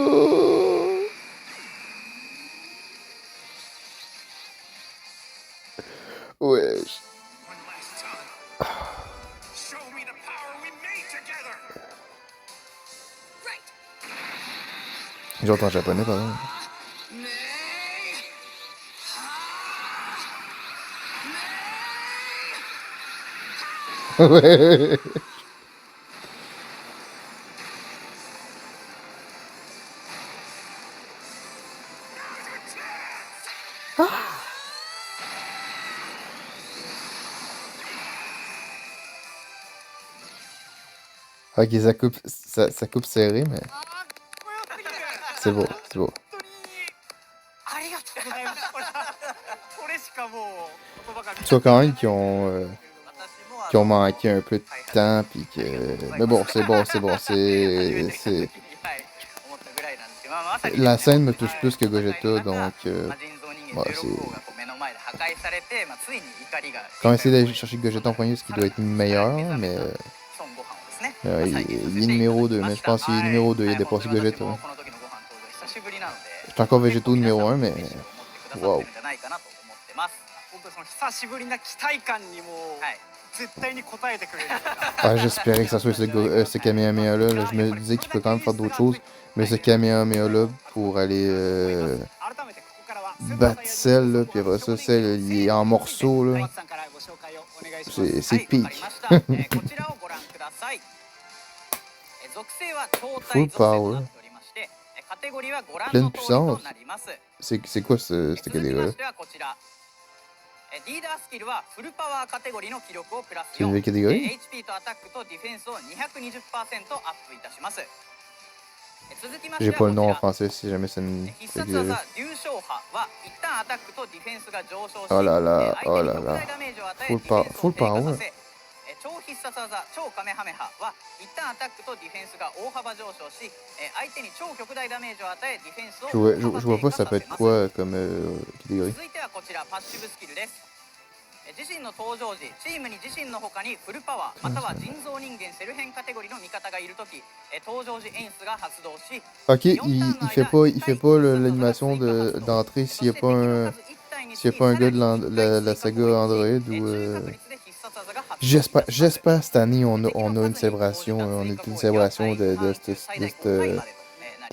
Wesh. One last time. Show me the power we made together. J'entends en japonais, pardon. Ouais. Ok, ça coupe serré, mais 強すぎる c'est beau, c'est beau. 本当にありがとうございますこれしかもう言葉が見 Tu vois quand même 私もqu'ils ont manqué un peu de temps, puis que... Mais bon, c'est bon, c'est bon, 初めてc'est... 見た時に思ったぐらいなんですけど、まさに La scène me touche はい plus que Gogeta, なんか donc... まあ人造人間ouais, 16号がこう目の前で破壊されて、ついに怒りが Quand on essaie d'aller chercher Gogeta en premier, ce qui doit être meilleur, mais... 孫悟飯をですね、 il 再現させ est ていただき numéro ま 2, した mais je pense qu'il est numéro 2, il a dépassé はい Gogeta. 本当に私もこの時のご飯登場久しぶりなので Je suis encore Végéto numéro 1, mais... 嬉しく思ってくださってるんじゃないかなと思ってます。本当にその久しぶりな期待感にもはい。絶対に応えてくれる Ah, j'espérais que ça soit ce Kamehameha-là. Là. Je me disais qu'il peut quand même faire d'autres choses. Mais ce Kamehameha-là, pour aller 改めてここからは battre Cell, là, puis après ça, Cell, il est en morceaux, 小 là. 松さんからご紹介をお願いします C'est はい、わ peak. かりました。こちらをご覧ください。属性は超 Full 体属性となっておりまして、カテゴリーはご覧の通りとなります。 C'est quoi cette 続きま catégorie-là? してはこちら。リーダースキルはフルパワーカテゴリーの記録をプラス C'est une 4 nouvelle catégorie? HP とアタックとディフェンスを220%アップいたします。続きまして J'ai は pas le こち nom en ら français si jamais c'est une 必殺 catégorie. 技流昇波は一旦アタックとディフェンスが上昇し Oh là là, 相 oh 手に là 特 là. 大ダメージを与え Full ディフェンスを full 低下 power. させ超必殺技超カメハメハは一旦アタックとディフェンスが大幅上昇し相手に超極大ダメージを与えディフェンスを Je vois pas ça peut être quoi comme catégorie. 続いてはこちらパッシブスキルです。自身の登場時チームに自身の他にフルパワーまたは人造人間セルヘンカテゴリーの味方がいるとき登場時演出が発動し Ok, il fait pas l'animation d'entrée s'il y a pas un gars de la saga Android ou... J'espère cette année on a une célébration, de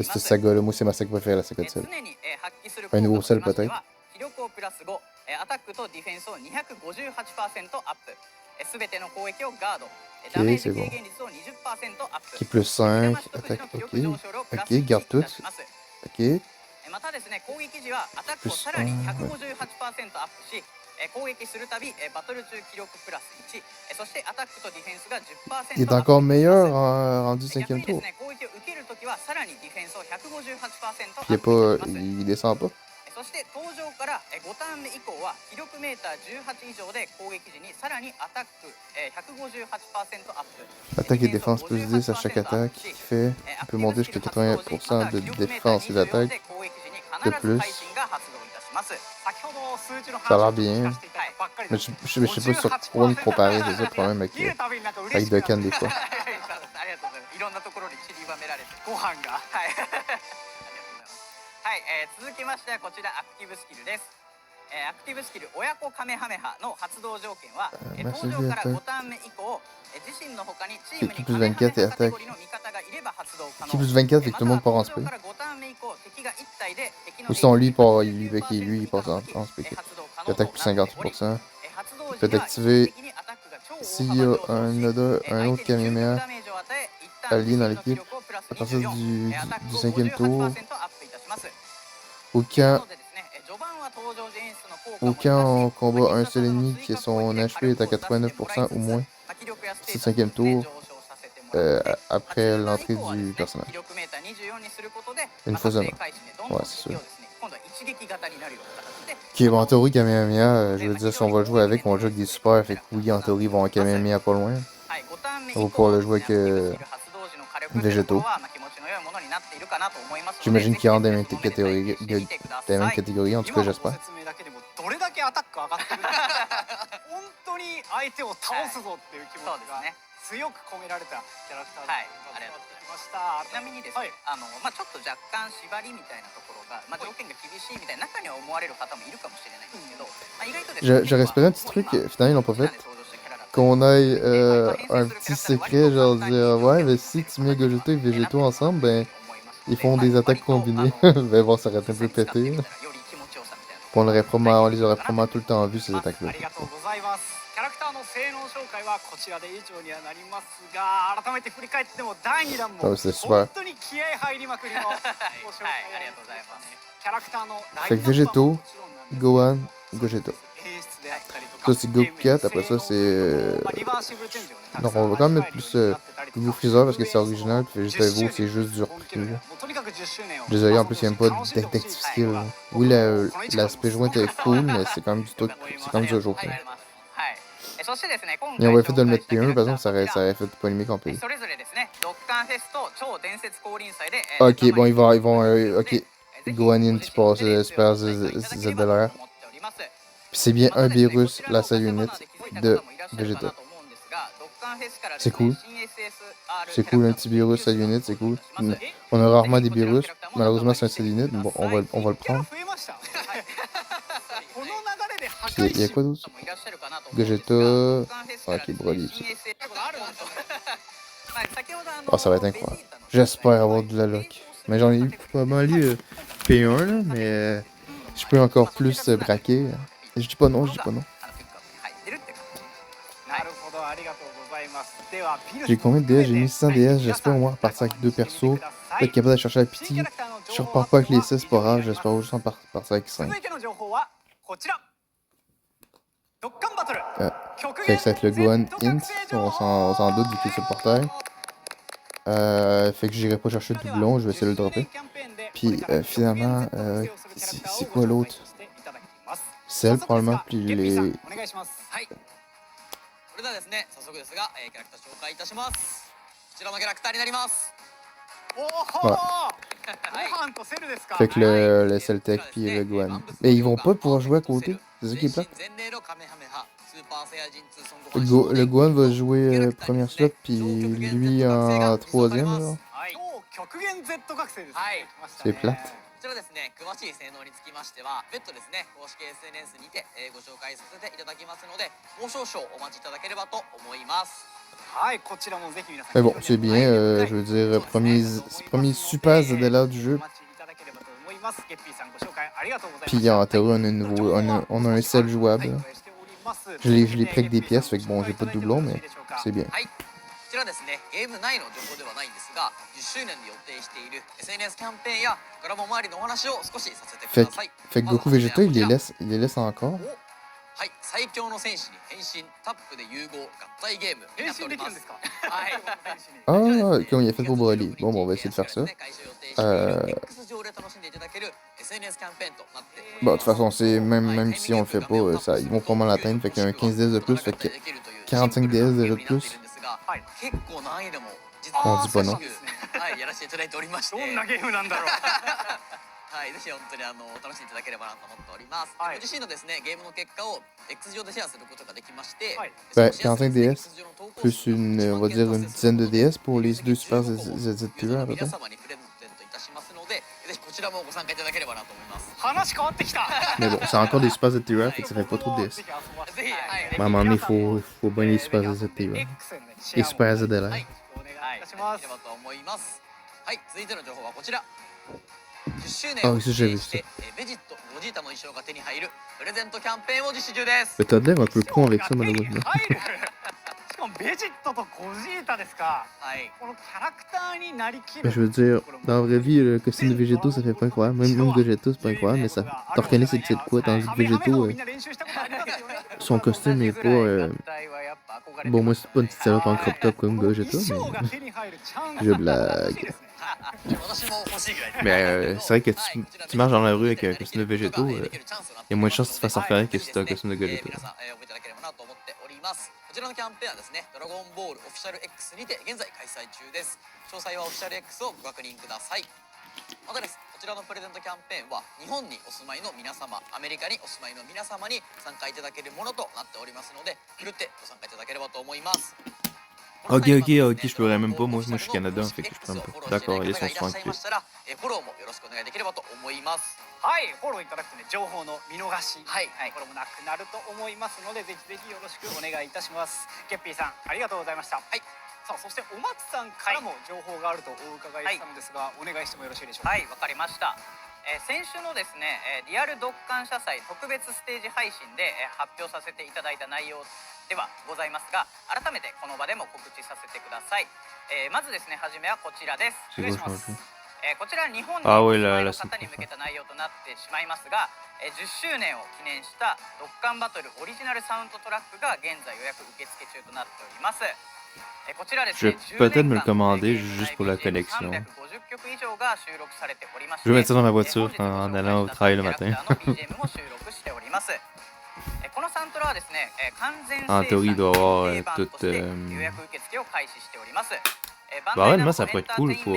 cette saga-là. Moi, c'est ma saga préférée, la saga de Cell. Un nouveau Cell, peut-être. 気力をプラス5アタックとディフェンスを258%アップ全ての攻撃をガードダメージ軽減率を20%アップ Qui plus 5, attaque, ok, garde tout. Ok, またですね攻撃時はアタックをさらに158%アップし攻撃するたびバトル中気力プラス1そしてアタックとディフェンスが 10% il est encore meilleur rendu 5e 逆にです tour. ね攻撃を受けるときはさらにディフェンスを 158% アッ Puis プいたします il descend pas. そして登場から5ターン目以降は気力メーター18以上で攻撃時にさらにアタック158%アップ Attaque et défense plus 10 à chaque attaque qu'il fait. Il peut monter jusqu'à 80% de défense et d'attaque de plus. 先ほど数字の Ça a 話 l'air を bien. 聞かせていただいたばっかり Mais で je sais pas sur quoi me comparer, c'est ça le problème 見るたびになんか嬉 avec しくなる Dokkan des fois. ありがとうございますいろんなところに散りばめられてご飯がはいありがとうございますはい、続きましてはこちらアクティブスキルです、アクティブスキル親子カメハメハの発動条件は、登場から5ターン目以降、自身の他にチームにカメハメハカテゴリーの味方がいれば発動可能 Qui plus 24, fait que tout le monde part en 登場 spé. から5ターン目以降敵が1体で敵の Ou sinon, lui, il passe en spé. Il attaque plus 58%. Il peut activer s'il y a un autre Kamehameha allié dans l'équipe à partir du 5e tour. Ou quand on combat un seul ennemi qui son HP est à 89% ou moins, c'est le 5e tour. après l'entrée du 気 personnage. 力メーター24にすることで、 Une ま fois た seulement. 正解値でどんどん Ouais, c'est 敵 sûr. をですね、今度は一撃型になるような形で、 Ok, bon, en théorie, Kamehameha, je veux dire, si on va le jouer avec, on va le jouer avec des super, fait que oui, en théorie, ils vont avoir Kamehameha pas loin. はい、5ターン目以 On va 降 pouvoir の le jouer ですね、 avec アクティブスキル発動時の火力っていうところは、まあ、気持ちの良いものになっているかなと思いますので、 J'imagine ぜひ qu'il y aura です des ね mêmes その目で体験してみてくださ des mêmes い。 catégories, en tout 今 cas, のご j'espère. 説明だけでもどれだけアタック上がってるんだ本当に相手を倒すぞっていう気持ちがそうですね。強く込められたキャラクターはいが伝わってきましたちなみにですね、はいまあ、ちょっと若干縛りみたいなところが、まあ、条件が厳しいみたいな中には思われる方もいるかもしれないんですけど、まあ、意外とですね J'aurais espéré un petit truc, finalement, ils l'ont pas fait. Qu'on aille un petit secret, genre dire, ouais, mais si tu mets Gogeta et Végéto ensemble, ben, ils font des attaques combinées. Ben bon, ça aurait été un peu pété. On les aurait probablement tout le temps vu, ces あ attaques-là. りがとうございますキャラクターの性能紹介はこちらで以上にはなりますが改めて振り返っても第2弾もそうですね本当に気合入りまくりのご紹介ありがとうございますキャラクターのライ Fait ン que ナップは Végéto, もちろんなんです Gohan, Gogeta. 演出であったりとか Ça, c'est Goku 4, après ça, c'est... まあリバーシブルチェンジをねたく Donc さん on va quand même mettre 味 plus わえるようになってたりとか Goku Freezer parce que c'est original, puis Vegeta Evo, c'est juste du repris. もうとにかく10周年を Désolé, en plus, il n'y a même pas de détective skill. Oui, l'aspect joint est cool, mais c'est quand même du truc, c'est quand même du jour. はい、そしてですね、今 Et on 回 va faire de le 紹介 mettre したキャ P1, ラ par クタ exemple, ー ça aurait fait polémique en pays. それぞれですね、ドッカンフェスと超伝説降臨祭で、 Ok, bon, ils vont, ok. Gohanin qui passe Super ZLR. Puis c'est bien un virus, la seule unit de Vegeta. C'est cool. C'est cool, un petit virus, seule unit, c'est cool. On a rarement des virus. Malheureusement, c'est un seul unit, mais bon, on va le キャラ prendre. 増えましたこの流れで破 Puis, 壊 il y a quoi d'autre? Gogeta. Ok, Broly. Oh, ça va être incroyable. J'espère avoir de la luck. Mais j'en ai eu pas mal eu P1, là, mais je peux encore plus braquer. Je dis pas non, je dis pas non. なるほどありがとうございますではピル J'ai combien de DS? J'ai mis 600 DS, j'espère au moins repartir avec 2 persos. Être capable d'aller chercher la pitié. Je repars pas avec les 6, c'est pas grave, j'espère juste en partir avec 5. 続いての情報はこちらドッカンバトル Fait que ça va être le Gohan Int, on s'en doute vu qu'il est sur le portail. Fait que j'irai pas chercher le doublon, je vais essayer de le dropper. Puis finalement, c'est quoi l'autre? Celle probablement, puis les... お願いしますはいそれではですね早速ですが、キャラクター紹介いたしますこちらのキャラクターになりますおおご Ouais. 飯とセルですか Fait que le Celtec puis le Gohan. Mais ils vont pas pouvoir jouer à côté, c'est ça qui est plate. 全霊のカメハメハスーパーサイヤ人2孫悟飯 Le Gohan va jouer première slot, puis lui en troisième, là. はい超極限 Z 覚醒ですねはい来ました C'est ね plate. こちらですね詳しい性能につきましては別途ですね公式 SNS にて、ご紹介させていただきますのでもう少々お待ちいただければと思いますはいこちらもぜひ皆さん Mais bon, c'est bien, je veux dire, premier super ZLR du jeu. お待ちいただければと思いますゲッピーさんご紹介ありがとうございます Puis en théorie, on a un sel jouable. Je l'ai pris avec des pièces, fait que bon, j'ai pas de doublon, mais c'est bien. はいこちらですねゲーム内の情報ではないんですが10周年で予定している SNS キャンペーンやコラボ周りのお話を少しさせてください Fait que Goku Vegeta, il les laisse encore. はい最強の戦士に変身タップで融合合体ゲームになっておりますはい Ah, comme il a fait pour Broly. Bon, on va essayer de faire ça. Bon, de toute façon, même si on le fait pas, ça, ils vont probablement l'atteindre. Fait qu'il y a un 15 DS de plus, fait que 45 DS déjà de plus. On dit pas non. はいやらせていただいておりましてどんなゲームなんだろうはいぜひ本当に楽しんでいただければなと思っておりますはいご自身のですねゲームの結果を X 上でシェアすることができまして Ben, 45 DS, plus une, on va dire une dizaine de DS pour les deux Super ZZ Pure, à peu près. 皆様にプレゼントいたしますのでぜひこちらもご参加いただければなと思います話変わってきた Mais bon, c'est encore des Super ZZ Pure, fait que ça fait pas trop de DS. ぜひ遊ばせてぜひはいMais à un moment donné, faut bien les Super ZZ Pure. X へのねシェア Les も Super ZLR. お願いいたしますいただければと思いますはい続いての情報はこちら10周年 Ah を oui, ça 記 j'ai 念 vu し ça. てベジットゴジータの衣装が手に入るプレゼントキャンペーンを実施中です Mais t'as l'air un peu con avec ça, malheureusement. 入るしかもベジットとゴジータですかはいこのキャラクターになりき Mais る je veux dire, dans la vraie vie, le costume de Végéto, ça fait pas incroyable. Même Végéto, c'est pas incroyable, mais ça. T'en reconnais c'est de quoi, tandis que Végéto, son costume est pas. がれて Bon, ま moi, す c'est pas une petite salope en crop top comme この Gogeta, 衣装 mais. が手に入るチャンス Je が欲しい blague. ですね。私も欲しいぐらい Mais c'est vrai que tu marches dans la rue avec un costume de végétaux, il y a moins de chances que tu te fasses repérer que si t'as un costume de Gogeta. 皆さん、覚えていただければなと思っております。こちらのキャンペーンはですね、ドラゴンボールオフィシャル X にて現在開催中です。詳細はオフィシャル X をご確認ください。またです、こちらのプレゼントキャンペーンは日本にお住まいの皆様、アメリカにお住まいの皆様に参加いただけるものとなっておりますので、ふるってご参加いただければと思います。 Ok, je pourrais même pas. Moi, je suis Canada, fait que je peux même pas. D'accord, ils sont tranquilles. フォローもよろしくお願いできればと思います。はい、フォローいただくとね、情報の見逃し、はいこれもなくなると思いますので、ぜひぜひよろしくお願いいたします。ゲッピーさん、ありがとうございました。はい。さあ、そしてお松さんからも情報があるとお伺いしたのですが、お願いしてもよろしいでしょうか。はい、わかりました。先週のですね、リアルドッカン社祭特別ステージ配信で、発表させていただいた内容ではございますが、改めてこの場でも告知させてください。まずですね、初めはこちらです。C'est quoi, je pense? こちら日本にあお oui, 住まい la の sneak 方に向けた内容となってしまいますが、10周年を記念したドッカンバトルオリジナルサウンドトラックが現在予約受付中となっております。こちらです Je ね、 vais peut-être me le commander juste pour la collection. 350曲以上が収録されておりまして、 Je vais mettre ça dans ma voiture en allant au travail le matin. BGM も収録しております。このサントラはですね、完全生産 En théorie, il doit y avoir 限定版 tout. として予約受付を開始しております。Bah ouais, moi, ça pourrait être cool pour.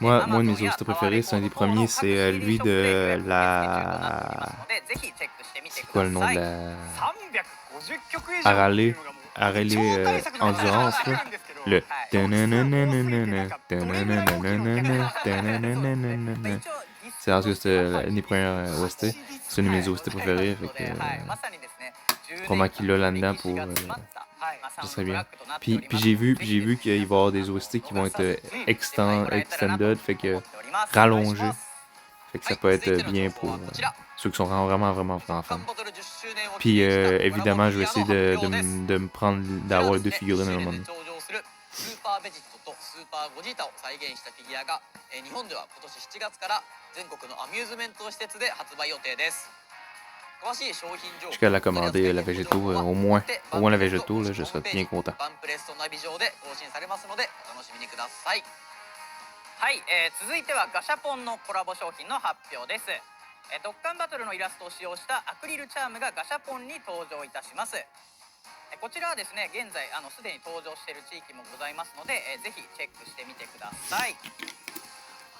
Moi, un de mes OST préférés, c'est un des premiers, c'est lui de la. C'est quoi le nom de la. 350曲以上 Harley Endurance, là. Le. C'est parce que c'est un des premiers OST. C'est un de mes OST préférés. Fait que. Probablement qu'il l'a là-dedans pour. Ça serait bien. Puis j'ai vu qu'il va y avoir des OST qui vont être extended, fait que rallongés. Fait que ça peut être bien pour ceux qui sont vraiment fans. Puis évidemment, je vais essayer de me prendre d'avoir 2 figurines à un moment donné. スーパーベジットとスーパーゴジータを再現したフィギュアが日本では今年7月から全国のアミューズメント施設で発売予定です。詳しい商品情報 Jusqu'à la commander, la végétaux, au moins la végétaux, là, je serais bien content. バンプレストナビ上で更新されますのでお楽しみにください。はい、続いてはガシャポンのコラボ商品の発表です。ドッカンバトルのイラストを使用したアクリルチャームがガシャポンに登場いたします。こちらはですね、現在すでに登場している地域もございますので、ぜひチェックしてみてください。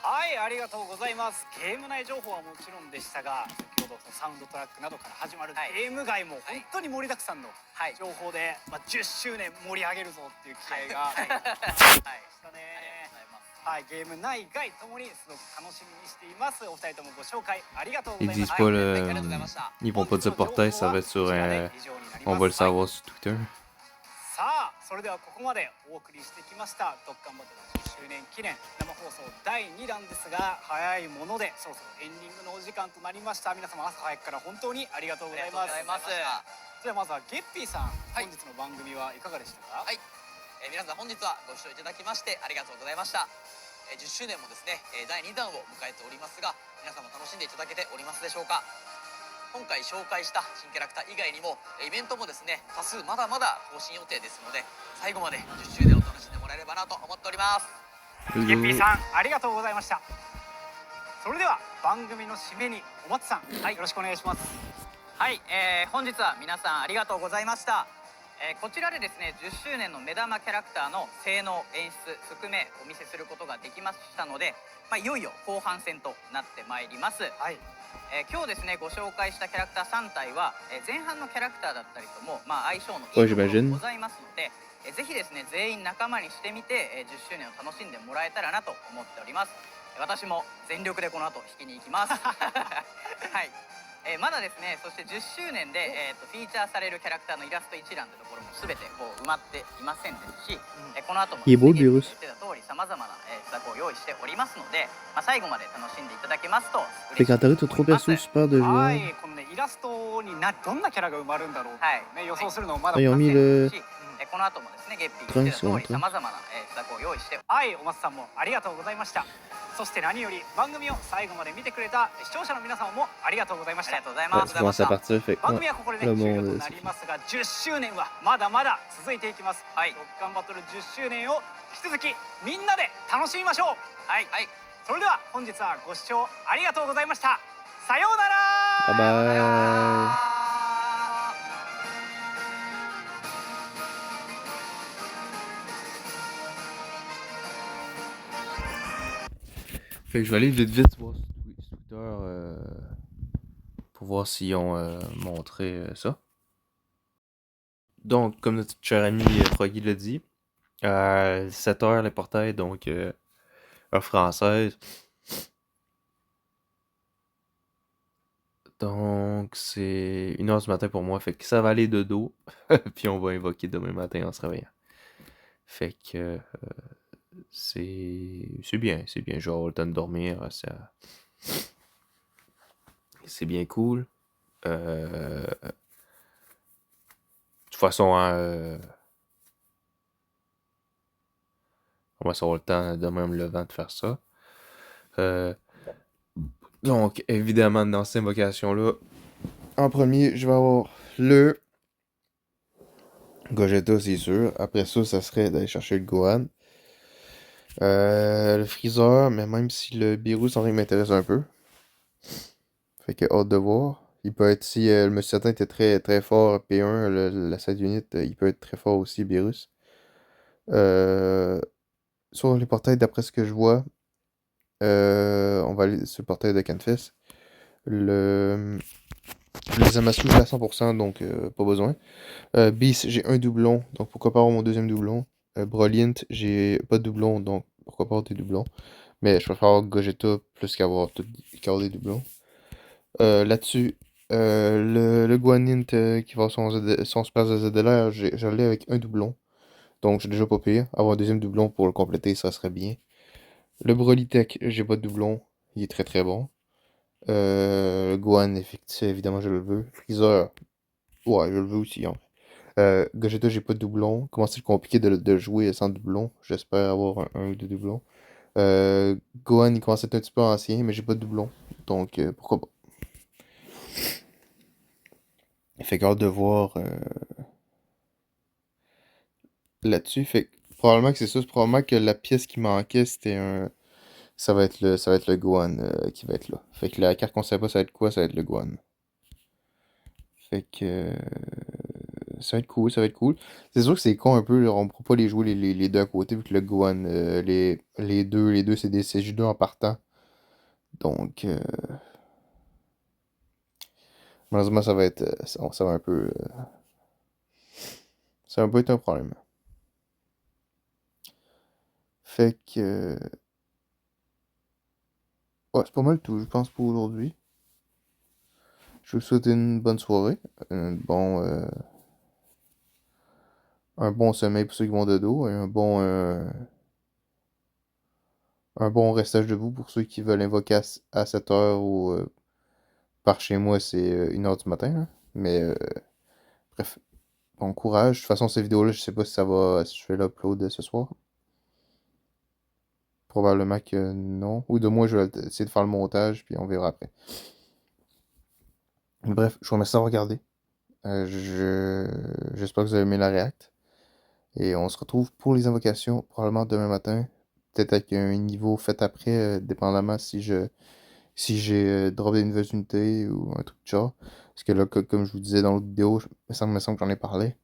はい、ありがとうございます。ゲーム内情報はもちろんでしたが、先ほどサウンドトラックなどから始まるゲーム外も本当に盛りだくさんの情報で、10周年盛り上げるぞっていう気合がしたね。はい、ゲーム内外ともにすごく楽しみにしています。お二人ともご紹介ありがとうござ Ils います。 disent pas le. Ils vont pas dire portail, ça va être sur. On va le savoir sur Twitter. さあ、それではここまでお送りしてきましたドッカンバトル10周年記念生放送第2弾ですが、早いものでそろそろエンディングのお時間となりました。皆様朝早くから本当にありがとうございます。それではまずはゲッピーさん、本日の番組はいかがでしたか？はい、皆さん本日はご視聴いただきましてありがとうございました。10周年もですね、第2弾を迎えておりますが、皆様楽しんでいただけておりますでしょうか？今回紹介した新キャラクター以外にもイベントもですね多数まだまだ更新予定ですので、最後まで10周年を楽しんでもらえればなと思っております。ゲッピーさんありがとうございました。それでは番組の締めにお松さん、よろしくお願いします。はい、本日は皆さんありがとうございました。こちらでですね10周年の目玉キャラクターの性能演出含めお見せすることができましたので、いよいよ後半戦となってまいります。今日ですねご紹介したキャラクター3体は、前半のキャラクターだったりとも、相性のいいところがございますので、ぜひですね全員仲間にしてみて、10周年を楽しんでもらえたらなと思っております。私も全力でこの後引きに行きますはい、まだですねそして10周年で、フィーチャーされるキャラクターのイラスト一覧というところも全てこう埋まっていませんですし、この後も言ってた通りさまざまな施策を用意しておりますので、最後まで楽しんでいただけますと嬉しいと思います。はい、このねイラストにどんなキャラが埋まるんだろうって、予想するのもまだ難しいですし、この後もですねゲッピー30言ってた通りセコンドさまざまな施策を用意してはいお松さんもありがとうございました。そして何より番組を最後まで見てくれた視聴者の皆様もありがとうございましたありが。とうござい Ouais, ます。 ça commence à partir, fait que 番 ouais, 組はここでね le 終了 monde, となりますが、10周年はまだまだ続いていきます。はいロックカンバトル10周年を引き続きみんなで楽しみましょう。はいはい。それでは本日はご視聴ありがとうございました。さようなら。 bye bye. Fait que je vais aller vite voir sur Twitter pour voir s'ils ont montré ça. Donc, comme notre cher ami Froggy l'a dit, 7h les portails, donc heure française. Donc, c'est 1h du matin pour moi. Fait que ça va aller de dos. Puis on va invoquer demain matin en se réveillant. Fait que c'est bien. C'est bien. Je vais avoir le temps de dormir. C'est bien cool. De toute façon, hein, on va avoir le temps demain me levant de faire ça. Donc, évidemment, dans cette invocation-là, en premier, je vais avoir le Gogeta, c'est sûr. Après ça, ça serait d'aller chercher le Gohan. Le Freezer, mais même si le Beerus, c'est en train de m'intéresse un peu. Fait que hâte de voir. Il peut être, si le Monsieur Satan était très, très fort, P1, la 7 unit, il peut être très fort aussi, Beerus. Sur les portails, d'après ce que je vois, on va aller sur le portail de Canfest. Le Zamasu, j'ai à 100%, donc pas besoin. Beast, j'ai un doublon, donc pourquoi pas avoir mon deuxième doublon. Brilliant, j'ai pas de doublon, donc pourquoi pas avoir des doublons. Mais je préfère avoir Gogeta plus qu'avoir des doublons. Là-dessus, le Guanint qui va son Super ZLR, je l'ai avec un doublon. Donc j'ai déjà pas pire. Avoir un deuxième doublon pour le compléter, ça serait bien. Le Broly Tech, j'ai pas de doublon. Il est très très bon. Le Gohan, évidemment, je le veux. Freezer, ouais, je le veux aussi. Hein. Gogeta, j'ai pas de doublon. Comment c'est compliqué de jouer sans doublon? J'espère avoir un ou deux doublons. Gohan, il commence à être un petit peu ancien, mais j'ai pas de doublon. Donc, pourquoi pas? Fait hâte de voir là-dessus. Fait probablement que c'est ça. C'est probablement que la pièce qui manquait, c'était un. Ça va être le Gohan qui va être là. Fait que la carte qu'on sait pas, ça va être quoi? Ça va être le Gohan. Fait que. Ça va être cool, ça va être cool. C'est sûr que c'est con un peu, là, on pourra pas les jouer les deux à côté, vu que le Gohan, les deux c'est des CJ2 en partant. Donc, malheureusement, ça va être. Ça va un peu. Ça va un peu être un problème. Fait que. Ouais, c'est pas mal tout, je pense, pour aujourd'hui. Je vous souhaite une bonne soirée. Un bon sommeil pour ceux qui vont de dos. Et un bon restage debout pour ceux qui veulent invoquer à 7 heures ou par chez moi, c'est 1h du matin. Là. Mais bref, bon courage. De toute façon, ces vidéos-là, je sais pas si je vais l'upload ce soir. Probablement que non. Ou de moins, je vais essayer de faire le montage, puis on verra après. Bref, je vous remercie d'avoir regardé. J'espère que vous avez aimé la react. Et on se retrouve pour les invocations, probablement demain matin. Peut-être avec un niveau fait après, dépendamment si j'ai drop des nouvelles unités ou un truc de genre. Parce que là, comme je vous disais dans l'autre vidéo, il me semble que j'en ai parlé.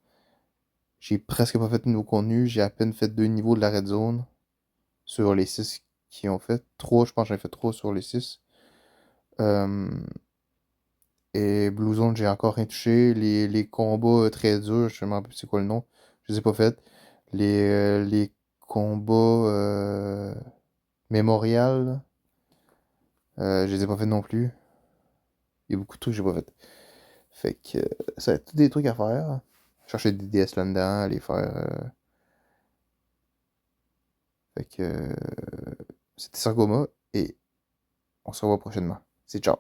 J'ai presque pas fait de nouveau contenu. J'ai à peine fait 2 niveaux de la Red Zone sur les 6 qui ont fait. 3, je pense que j'en ai fait 3 sur les 6. Et Blue Zone, j'ai encore rien touché. Les combats très durs, je me rappelle plus c'est quoi le nom. Je les ai pas fait. Les combats mémorial, je les ai pas fait non plus. Il y a beaucoup de trucs que j'ai pas fait. Fait que ça va être tous des trucs à faire. Chercher des DS là-dedans, les faire. Fait que c'était Sargoma et on se revoit prochainement. C'est ciao.